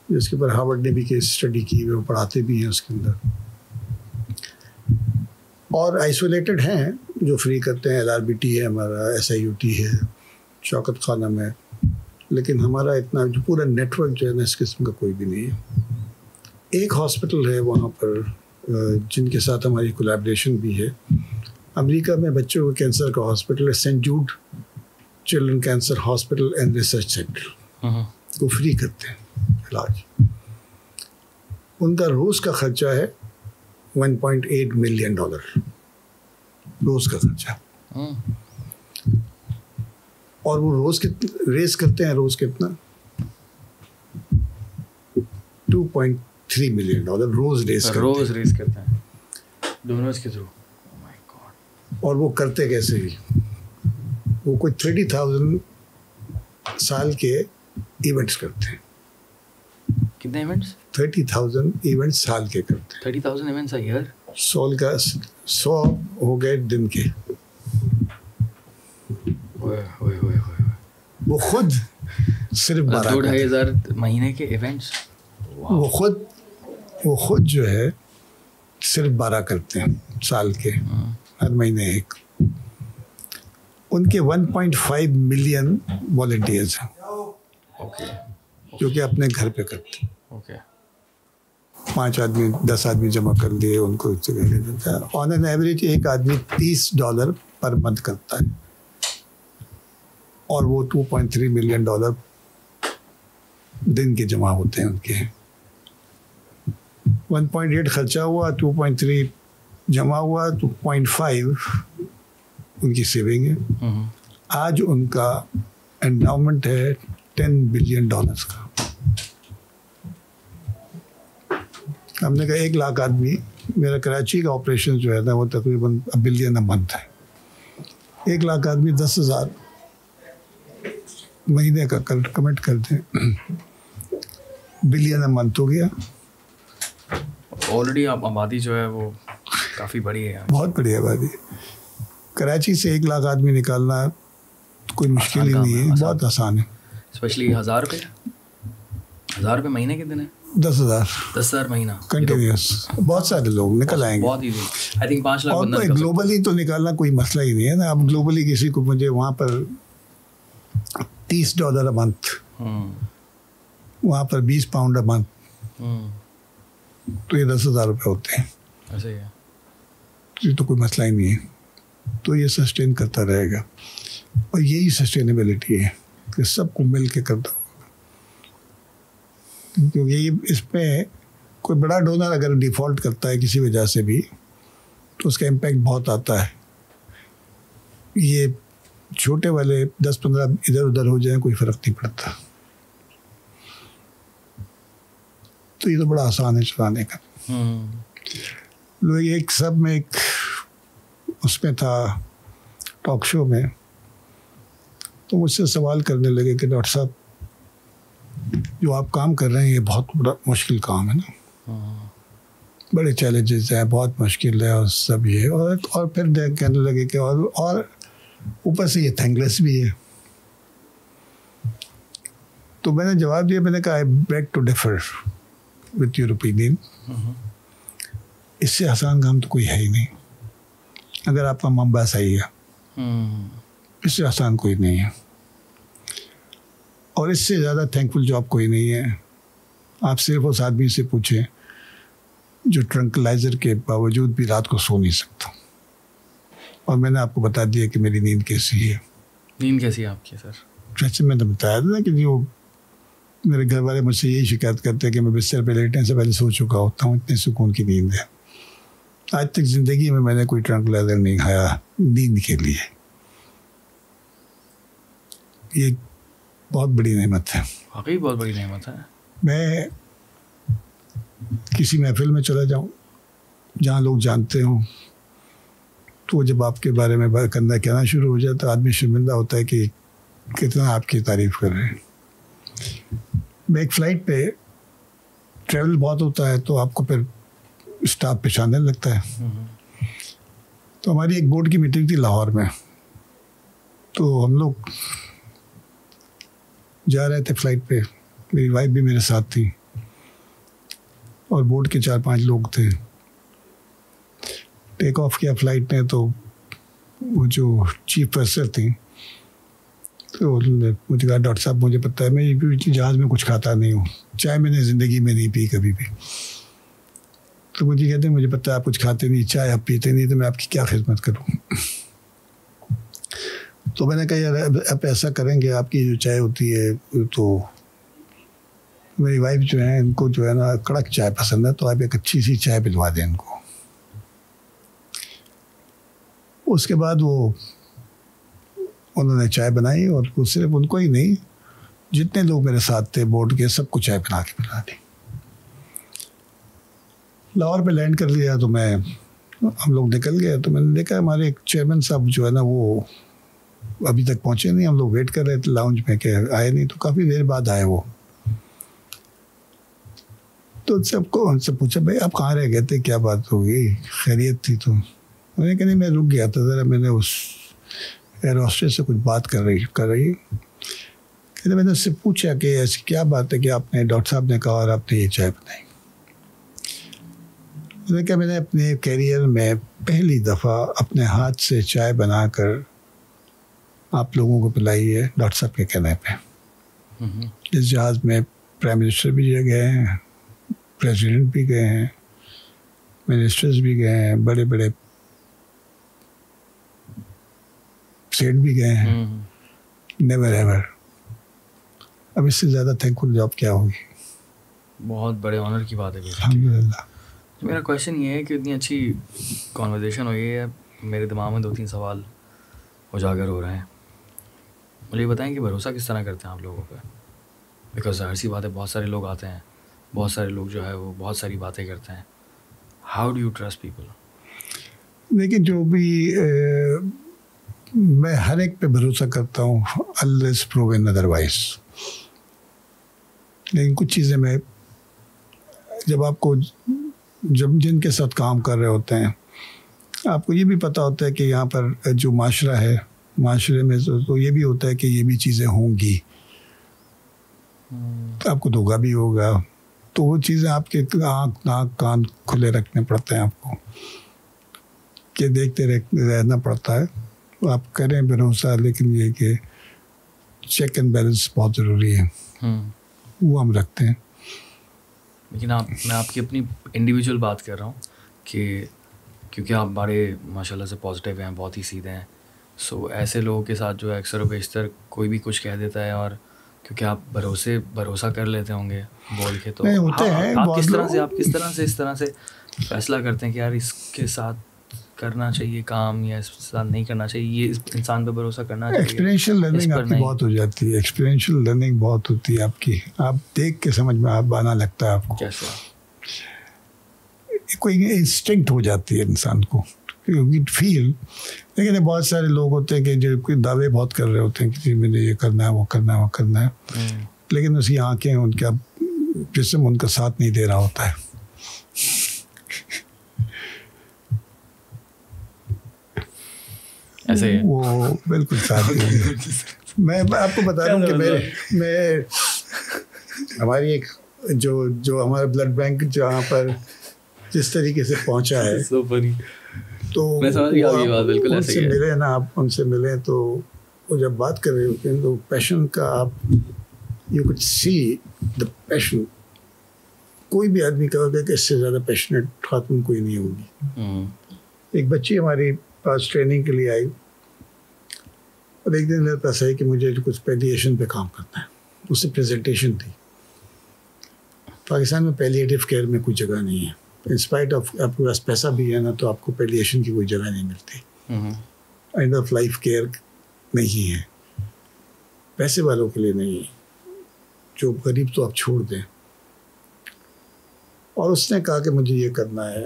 جس کے اوپر ہارورڈ نے بھی کیس اسٹڈی کی ہوئی, وہ پڑھاتے بھی ہیں اس کے اندر. اور آئسولیٹڈ ہیں جو فری کرتے ہیں, LRBT ہے ہمارا, SIUT ہے, شوکت خانم ہے, لیکن ہمارا اتنا جو پورا نیٹ ورک جو ہے نا اس قسم کا کوئی بھی نہیں ہے. ایک ہاسپٹل ہے وہاں پر جن کے ساتھ ہماری کولیبریشن بھی ہے. امریکہ میں بچوں کے کینسر کا ہاسپٹل ہے, Saint Jude children cancer hospital and research centre. وہ فری کرتے ہیں علاج. ان کا روز کا خرچہ ہے $1.8 ملین روز کا خرچہ. اور وہ روز ریز کرتے ہیں روز کتنا $2.3 ملین روز ریز کرتے ہیں ڈونرز کے تھرو. اور وہ کرتے کیسے ہی, وہ کوئی 30,000 سال کے ایونٹس کرتے ہیں. کتنے ایونٹس؟ 30,000 ایونٹس سال کے کرتے ہیں. 30,000 ایونٹس اے ایئر. سال کا 100 ہو گئے دن کے. وہ خود صرف 2,500 مہینے کے ایونٹس. وہ خود جو ہے صرف 12 کرتے ہیں سال کے, ہر مہینے ایک. ان کے 1.5 ملین والنٹیئرز ہیں جو کہ اپنے گھر پہ کرتے ہیں. 5 آدمی 10 آدمی جمع کر لیے ان کو آن این ایوریج ایک آدمی $30 پر منتھ کرتا ہے اور وہ $2.3 ملین دن کے جمع ہوتے ہیں ان کے. 1.8 خرچہ ہوا, 2.3 جمع ہوا, 2.5 ان کی سیونگ ہے. آج ان کا انڈاؤمنٹ ہے $10 بلین کا. ہم نے کہا 1 لاکھ آدمی, میرا کراچی کا آپریشن جو ہے نا وہ تقریباً $1 بلین اے منتھ ہے. 1 لاکھ آدمی 10,000 مہینے کا کمٹ کر دیں, $1 بلین اے منتھ ہو گیا. آلریڈی آبادی جو ہے وہ کافی بڑی ہے, بہت بڑی آبادی. کراچی سے 1 لاکھ آدمی نکالنا کوئی مشکل ہی نہیں ہے, بہت آسان ہے. اسپیشلی $1,000 مہینے کے دن ہے. 10,000 مہینہ کنٹینیوس. بہت سارے لوگ نکل آئیں گے. بہت ایزی. آئی تھنک 5 لاکھ بندہ. گلوبلی تو نکالنا کوئی مسئلہ ہی نہیں ہے نا. اب گلوبلی کسی کو مجھے وہاں پر $30 اے منتھ, وہاں پر 20 پاؤنڈ اے منتھ, تو یہ 10,000 روپے ہوتے ہیں. ایسے ہی یہ تو کوئی مسئلہ ہی نہیں ہے. تو یہ سسٹین کرتا رہے گا اور یہی سسٹینیبلٹی ہے کہ سب کو مل کے کرتا ہوگا. کیونکہ اس میں کوئی بڑا ڈونر اگر ڈیفالٹ کرتا ہے کسی وجہ سے بھی تو اس کا امپیکٹ بہت آتا ہے. یہ چھوٹے والے 10-15 ادھر ادھر ہو جائیں کوئی فرق نہیں پڑتا. تو یہ تو بڑا آسان ہے چلانے کا. لوگ ایک سب میں ایک اس میں تھا ٹاک شو میں, تو مجھ سے سوال کرنے لگے کہ ڈاکٹر صاحب جو آپ کام کر رہے ہیں یہ بہت بڑا مشکل کام ہے نا, بڑے چیلنجز ہیں, بہت مشکل ہے اور سب یہ, اور پھر کہنے لگے کہ اور اوپر سے یہ تھینکلیس بھی ہے. تو میں نے جواب دیا, میں نے کہا I beg to differ with your opinion. اس سے آسان کام تو کوئی ہے ہی نہیں. اگر آپ کا ممبا صحیح ہے, اس سے آسان کوئی نہیں ہے, اور اس سے زیادہ تھینکفل جاب کوئی نہیں ہے. آپ صرف اس آدمی سے پوچھیں جو ٹرنکلائزر کے باوجود بھی رات کو سو نہیں سکتا. اور میں نے آپ کو بتا دیا کہ میری نیند کیسی ہے. نیند کیسی ہے آپ کی سر؟ جیسے میں نے بتایا تھا نا کہ جو میرے گھر والے مجھ سے یہی شکایت کرتے ہیں کہ میں بستر پہ لیٹنے سے پہلے سو چکا ہوتا ہوں, اتنے سکون کی نیند ہے. آج تک زندگی میں نے کوئی ٹرنکلائزر نہیں کھایا نیند کے لیے. یہ بہت بڑی نعمت ہے, واقعی بہت بڑی نعمت ہے. میں کسی محفل میں چلا جاؤں جہاں لوگ جانتے ہوں, تو جب آپ کے بارے میں بات کرنا کہنا شروع ہو جائے تو آدمی شرمندہ ہوتا ہے کہ کتنا آپ کی تعریف کر رہے ہیں. میں ایک فلائٹ پہ ٹریول بہت ہوتا ہے تو آپ کو پھر اسٹاف پہچاننے لگتا ہے. تو ہماری ایک بورڈ کی میٹنگ تھی لاہور میں, تو ہم لوگ جا رہے تھے فلائٹ پہ, میری وائف بھی میرے ساتھ تھی اور بورڈ کے 4-5 لوگ تھے. ٹیک آف کیا فلائٹ نے, تو وہ جو چیف افسر تھیں تو انہوں نے مجھے کہا ڈاکٹر صاحب مجھے پتہ ہے میں جہاز میں کچھ کھاتا نہیں ہوں, چائے میں نے زندگی میں نہیں پی کبھی بھی. تو مجھے کہتے ہیں مجھے پتہ ہے آپ کچھ کھاتے نہیں, چائے آپ پیتے نہیں, تو میں آپ کی کیا خدمت کروں. تو میں نے کہا یار آپ ایسا کریں گے, آپ کی جو چائے ہوتی ہے تو میری وائف جو ہے ان کو جو ہے نا کڑک چائے پسند ہے, تو آپ ایک اچھی سی چائے پلوا دیں ان کو. اس کے بعد انہوں نے چائے بنائی, اور وہ صرف ان کو ہی نہیں جتنے لوگ میرے ساتھ تھے بورڈ کے سب کو چائے بنا کے پلا دی. لاہور پہ لینڈ کر لیا تو ہم لوگ نکل گئے. تو میں نے دیکھا ہمارے ایک چیئرمین صاحب جو ہے نا وہ ابھی تک پہنچے نہیں. ہم لوگ ویٹ کر رہے تھے لاؤنج میں کہ آئے نہیں, تو کافی دیر بعد آئے وہ. تو ان سے پوچھا بھائی آپ کہاں رہ گئے تھے, کیا بات ہو گئی, خیریت تھی؟ تو میں نے کہا نہیں میں رک گیا تھا ذرا, میں نے اس ایئر ہوسٹس سے کچھ بات کر رہی کہتے میں نے اس سے پوچھا کہ ایسی کیا بات ہے کہ آپ نے ڈاکٹر صاحب نے کہا اور آپ نے یہ چائے بنائی. میں نے کہا میں نے اپنے کیریئر میں پہلی دفعہ اپنے ہاتھ سے چائے بنا کر آپ لوگوں کو پلائی ہے ڈاکٹر صاحب کے کہنے پہ. اس جہاز میں پرائم منسٹر بھی گئے ہیں, پریزیڈنٹ بھی گئے ہیں, منسٹرز بھی گئے ہیں, بڑے بڑے سیٹ بھی گئے ہیں. Never ever. اب اس سے زیادہ تھینکفل جاب کیا ہوگی. بہت بڑے آنر کی بات ہے. الحمد للہ. میرا کویشچن یہ ہے کہ اتنی اچھی کانورزیشن ہوئی ہے, میرے دماغ میں 2-3 سوال اجاگر ہو رہے ہیں. مجھے بتائیں کہ بھروسہ کس طرح کرتے ہیں آپ لوگوں پہ؟ بیکاز ظاہر سی بات ہے بہت سارے لوگ آتے ہیں, بہت سارے لوگ جو ہے وہ بہت ساری باتیں کرتے ہیں. How do you trust people? لیکن جو بھی میں ہر ایک پہ بھروسہ کرتا ہوں unless proven otherwise. لیکن کچھ چیزیں میں جب آپ کو جن کے ساتھ کام کر رہے ہوتے ہیں آپ کو یہ بھی پتہ ہوتا ہے کہ یہاں پر جو معاشرہ ہے, معاشرے میں تو یہ بھی ہوتا ہے کہ یہ بھی چیزیں ہوں گی, آپ کو دھوکا بھی ہوگا. تو وہ چیزیں آپ کے آنکھ ناک کان کھلے رکھنے پڑتے ہیں, آپ کو کہ دیکھتے رہنا پڑتا ہے. آپ کریں بھروسہ, لیکن یہ کہ چیک اینڈ بیلنس بہت ضروری ہے, وہ ہم رکھتے ہیں. لیکن میں آپ کی اپنی انڈیویجول بات کر رہا ہوں کہ کیونکہ آپ بڑے ماشاء اللہ سے پازیٹیو ہیں, بہت ہی سیدھے ہیں. سو ایسے لوگوں کے ساتھ جو ہے اکثر و بیشتر کوئی بھی کچھ کہہ دیتا ہے, اور کیونکہ آپ بھروسہ کر لیتے ہوں گے بول کے, تو آپ کس طرح سے فیصلہ کرتے ہیں کہ یار اس کے ساتھ کرنا چاہیے کام یا اس کے ساتھ نہیں کرنا چاہیے, یہ اس انسان پہ بھروسہ کرنا چاہیے؟ ایکسپیرینشیل لرننگ آپ کی بہت ہو جاتی ہے, ایکسپیرینشیل لرننگ بہت ہوتی ہے آپ کی, آپ دیکھ کے سمجھ میں آپ آنا لگتا ہے آپ کو, کیسے کوئی انسٹنکٹ ہو جاتی ہے انسان کو فیل. لیکن بہت سارے لوگ ہوتے ہیں کہ جو کوئی دعوے بہت کر رہے ہوتے ہیں کہ میں نے یہ کرنا ہے, وہ کرنا ہے, وہ کرنا ہے, لیکن اس کی آنکھیں ان کا جسم ان کا ساتھ نہیں دے رہا ہوتا ہے. وہ بالکل ساتھ میں آپ کو بتا دوں کہ میں ہماری ایک جو ہمارا بلڈ بینک جہاں پر جس طریقے سے پہنچا ہے, تو ان سے ملے نا, آپ ان سے ملیں تو وہ جب بات کر رہے ہوتے ہیں تو پیشن کا آپ یو کڈ سی دا پیشن. کوئی بھی آدمی کہا ہوگا کہ اس سے زیادہ پیشنیٹ خاتون کوئی نہیں ہوگی. ایک بچی ہماری پاس ٹریننگ کے لیے آئی اور ایک دن میرے پاس آئی کہ مجھے کچھ پیلیشن پہ کام کرنا ہے. اس سے پریزنٹیشن تھی. پاکستان میں پیلیٹیو کیئر میں کوئی جگہ نہیں ہے, انسپائٹ آف آپ کے پاس پیسہ بھی ہے نا تو آپ کو پیلیشن کی کوئی جگہ نہیں ملتی. اینڈ آف لائف کیئر نہیں ہے, پیسے والوں کے لیے نہیں ہے, جو غریب تو آپ چھوڑ دیں. اور اس نے کہا کہ مجھے یہ کرنا ہے,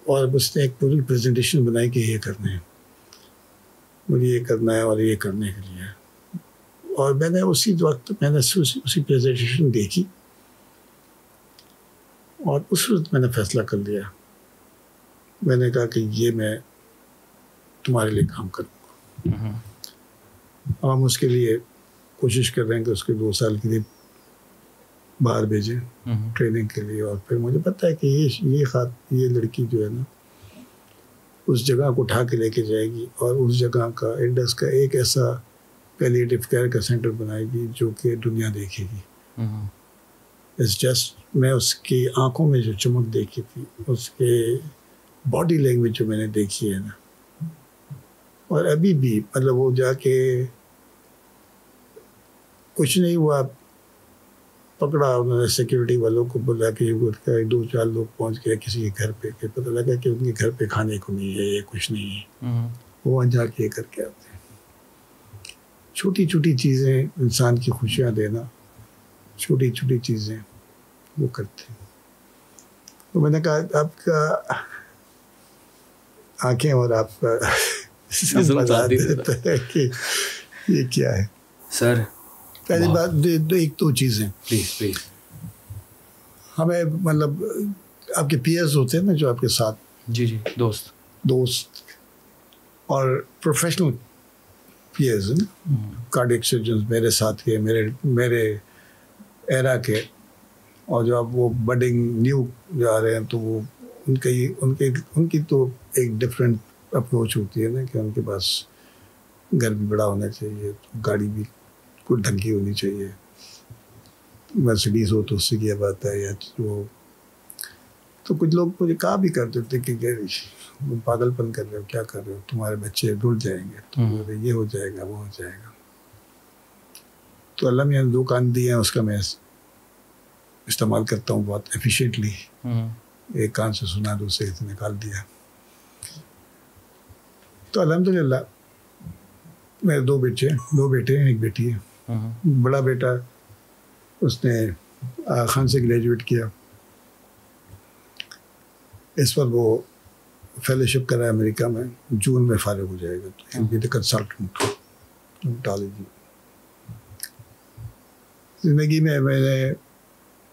اور اس نے ایک پوری پریزنٹیشن بنائی کہ یہ کرنا ہے, مجھے یہ کرنا ہے اور یہ کرنے کے لیے. اور میں نے اسی وقت اسی پریزنٹیشن دیکھی اور اس وقت میں نے فیصلہ کر لیا. میں نے کہا کہ یہ میں تمہارے لیے کام کروں گا. ہم اس کے لیے کوشش کر رہے ہیں کہ اس کے 2 سال کے لیے باہر بھیجیں ٹریننگ کے لیے. اور پھر مجھے پتہ ہے کہ یہ لڑکی جو ہے نا اس جگہ کو اٹھا کے لے کے جائے گی اور اس جگہ کا انڈس کا ایک ایسا پیلیٹیو کیئر کا سینٹر بنائے گی جو کہ دنیا دیکھے گی. اٹس جسٹ میں اس کی آنکھوں میں جو چمک دیکھی تھی, اس کے باڈی لینگویج جو میں نے دیکھی ہے نا, اور ابھی بھی مطلب وہ جا کے کچھ نہیں ہوا, پکڑا انہوں نے سیکورٹی والوں کو بولا کہ 2-4 لوگ پہنچ گئے کسی کے گھر پہ, کہ پتہ لگا کہ ان کے گھر پہ کھانے کو نہیں ہے, یہ کچھ نہیں ہے. وہ وہاں جا کے یہ کر کے آتے ہیں. چھوٹی چھوٹی چیزیں انسان کی خوشیاں دینا, چھوٹی چھوٹی چیزیں وہ کرتے ہیں. تو میں نے کہا آپ کا آنکھیں اور آپ کا بتا دیتا ہے کہ یہ کیا ہے. سر پہلی بات ایک 2 چیزیں پلیز. ہمیں مطلب آپ کے پیئرز ہوتے ہیں نا جو آپ کے ساتھ, جی دوست اور پروفیشنل پیئرز ہیں, کارڈیک سرجنز میرے ساتھ کے, میرے ایرا کے, اور جو اب وہ بڈنگ نیو جا رہے ہیں تو وہ ان کی تو ایک ڈفرینٹ اپروچ ہوتی ہے نا کہ ان کے پاس گھر بھی بڑا ہونا چاہیے, گاڑی بھی کوئی ڈھنگ کی ہونی چاہیے, مرسڈیز ہو تو اس سے کیا بات ہے, یا وہ تو کچھ لوگ مجھے کہا بھی کرتے تھے کہ پاگل پن کر رہے ہو, کیا کر رہے ہو, تمہارے بچے ڈول جائیں گے, تو یہ ہو جائے گا وہ ہو جائے گا. تو اللہ میں 2 کان دیے ہیں, اس کا میں استعمال کرتا ہوں بہت ایفیشینٹلی. ایک کان سے سنا, دوسرے سے نکال دیا. تو الحمدللہ میرے 2 بیٹے ہیں, ایک بیٹی ہے. بڑا بیٹا اس نے خان سے گریجویٹ کیا, اس پر وہ فیلوشپ کرا ہے امریکہ میں, جون میں فارغ ہو جائے گا. تو بی دا کنسلٹنٹ ڈرمٹالوجی. زندگی میں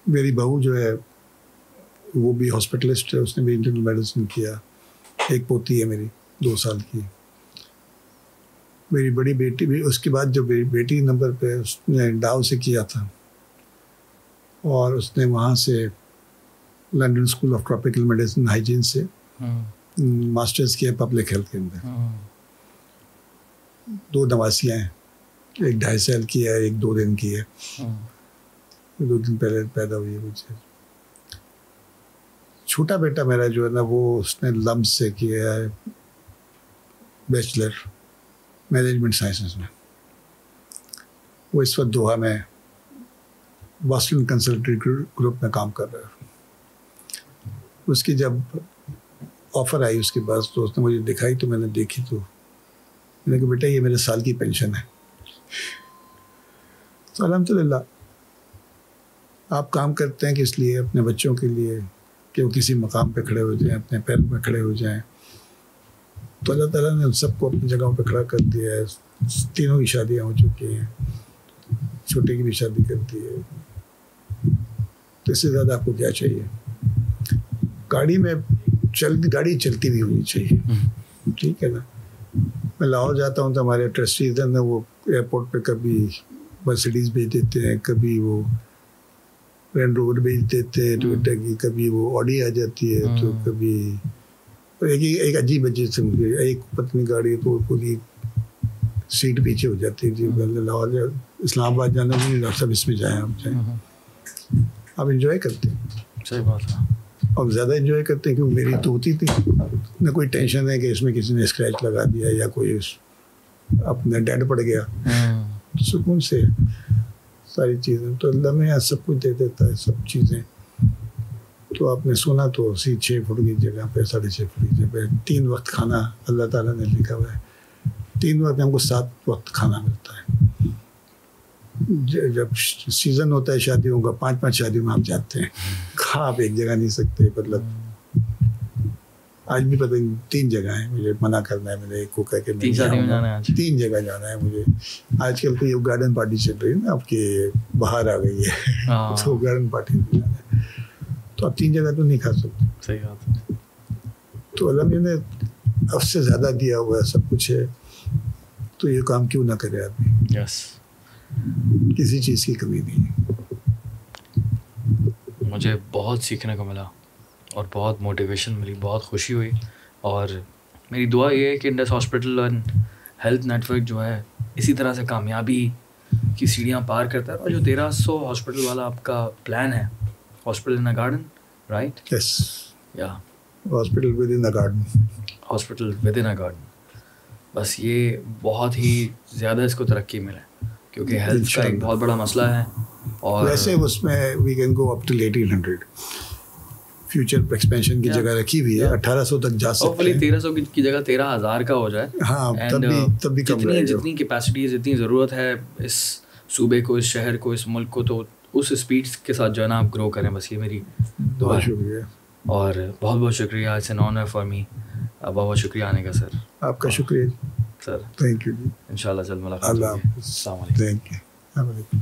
میری بہو جو ہے وہ بھی ہاسپٹلسٹ ہے, اس نے بھی انٹرنل میڈیسن کیا. ایک پوتی ہے میری 2 سال کی. میری بڑی بیٹی بھی, اس کے بعد جو بیٹی نمبر پہ اس نے ڈاؤ سے کیا تھا, اور اس نے وہاں سے London school of tropical medicine hygiene سے ماسٹرز کیا پبلک ہیلتھ کے اندر. 2 نواسیاں ہیں, ایک 2.5 سال کی ہے, ایک 2 دن کی ہے. 2 دن پہلے پیدا ہوئی ہے مجھے. چھوٹا بیٹا میرا جو ہے نا وہ اس نے لمس سے کیا ہے بیچلر مینجمنٹ سائنسز میں. وہ اس وقت دوحہ میں باسٹن کنسلٹنٹ گروپ میں کام کر رہا ہے. اس کی جب آفر آئی اس کے بعد تو اس نے مجھے دکھائی تو میں نے دیکھی تو میں نے کہا بیٹا یہ میرے سال کی پینشن ہے. تو الحمدللہ آپ کام کرتے ہیں کس لیے؟ اپنے بچوں کے لیے کہ وہ کسی مقام پہ کھڑے ہو جائیں, اپنے پیر پہ کھڑے ہو جائیں. تو اللہ تعالیٰ نے ان سب کو اپنی جگہوں پہ کھڑا کر دیا ہے. تینوں کی شادیاں ہو چکی ہیں, چھوٹے کی بھی شادی کر دی ہے. تو اس سے زیادہ آپ کو کیا چاہیے؟ گاڑی میں گاڑی چلتی بھی ہونی چاہیے, ٹھیک ہے نا. میں لاہور جاتا ہوں تو ہمارے ٹرسٹیز ہیں وہ ایئرپورٹ پہ کبھی مرسیڈیز بھیج دیتے ہیں, کبھی وہ رینج روور بھیج دیتے ہیں ٹویوٹا کی, کبھی وہ آڈی آ جاتی ہے, تو کبھی ایک عجیب سے مجھے ایک پتنی گاڑی ہے تو پوری سیٹ پیچھے ہو جاتی ہے. جی لاہور اسلام آباد جانا نہیں, ڈاکٹر صاحب اس میں جائیں آپ جائیں. آپ انجوائے کرتے ہیں, صحیح بات ہے. اور زیادہ انجوائے کرتے ہیں کیونکہ میری تو ہوتی تھی نہ کوئی ٹینشن ہے کہ اس میں کسی نے اسکریچ لگا دیا یا کوئی اپنا ڈینٹ پڑ گیا. سکون سے ساری چیزیں تو اللہ میں یہاں سب کچھ دے دیتا ہے, سب چیزیں. تو آپ نے سنا تو اسی 6 فٹ کی جگہ پہ 6.5 فٹ کی جگہ پہ 3 وقت کھانا اللہ تعالیٰ نے لکھا ہوا ہے. 3 وقت ہم کو 7 وقت کھانا ملتا ہے. جب سیزن ہوتا ہے شادیوں کا 5 شادیوں میں آپ جاتے ہیں, کھا آپ ایک جگہ نہیں سکتے. مطلب آج بھی پتہ 3 جگہ ہیں مجھے منع کرنا ہے. میں نے ایک کو کہا کہ 3 جگہ جانا ہے مجھے. آج کل تو یہ گارڈن پارٹی چل رہی ہے نا آپ کے, باہر آ گئی ہے تو گارڈن پارٹی میں جانا ہے. تو آپ 3 جگہ تو نہیں کھا سکتے. صحیح بات ہے. تو اللہ نے اب سے زیادہ دیا ہوا ہے, سب کچھ ہے, تو یہ کام کیوں نہ کرے آدمی. یس, کسی چیز کی کمی نہیں ہے. مجھے بہت سیکھنے کو ملا اور بہت موٹیویشن ملی, بہت خوشی ہوئی. اور میری دعا یہ ہے کہ Indus hospital and health network جو ہے اسی طرح سے کامیابی کی سیڑھیاں پار کرتا ہے. اور جو 1300 ہاسپٹل والا آپ کا پلان ہے, hospital in a garden, right? Yes, یا hospital with in a garden. Hospital with in a garden. بس یہ بہت ہی زیادہ اس کو ترقی ملے کیونکہ ہیلتھ کا ایک بہت بڑا مسئلہ ہے. اور ویسے اس میں we can go up to 1800. Future expansion کی جگہ رکھی ہوئی ہے, 1800 تک جا سکتے ہیں. 1300 کی جگہ 13000 کا ہو جائے. ہاں, تب بھی کم رہے گا. جتنی کیپیسٹی, جتنی ضرورت ہے اس صوبے کو, اس شہر کو, اس ملک کو, تو اس اسپیڈ کے ساتھ جو ہے نا آپ گرو کریں. بس یہ میری دعا ہے. شکریہ. اور بہت بہت شکریہ. It's an honour for me. بہت بہت شکریہ آنے کا سر. آپ کا شکریہ سر. Thank you. انشاء اللہ جلد ملاقات ہوگی. اللہ حافظ. السلام علیکم. Thank you.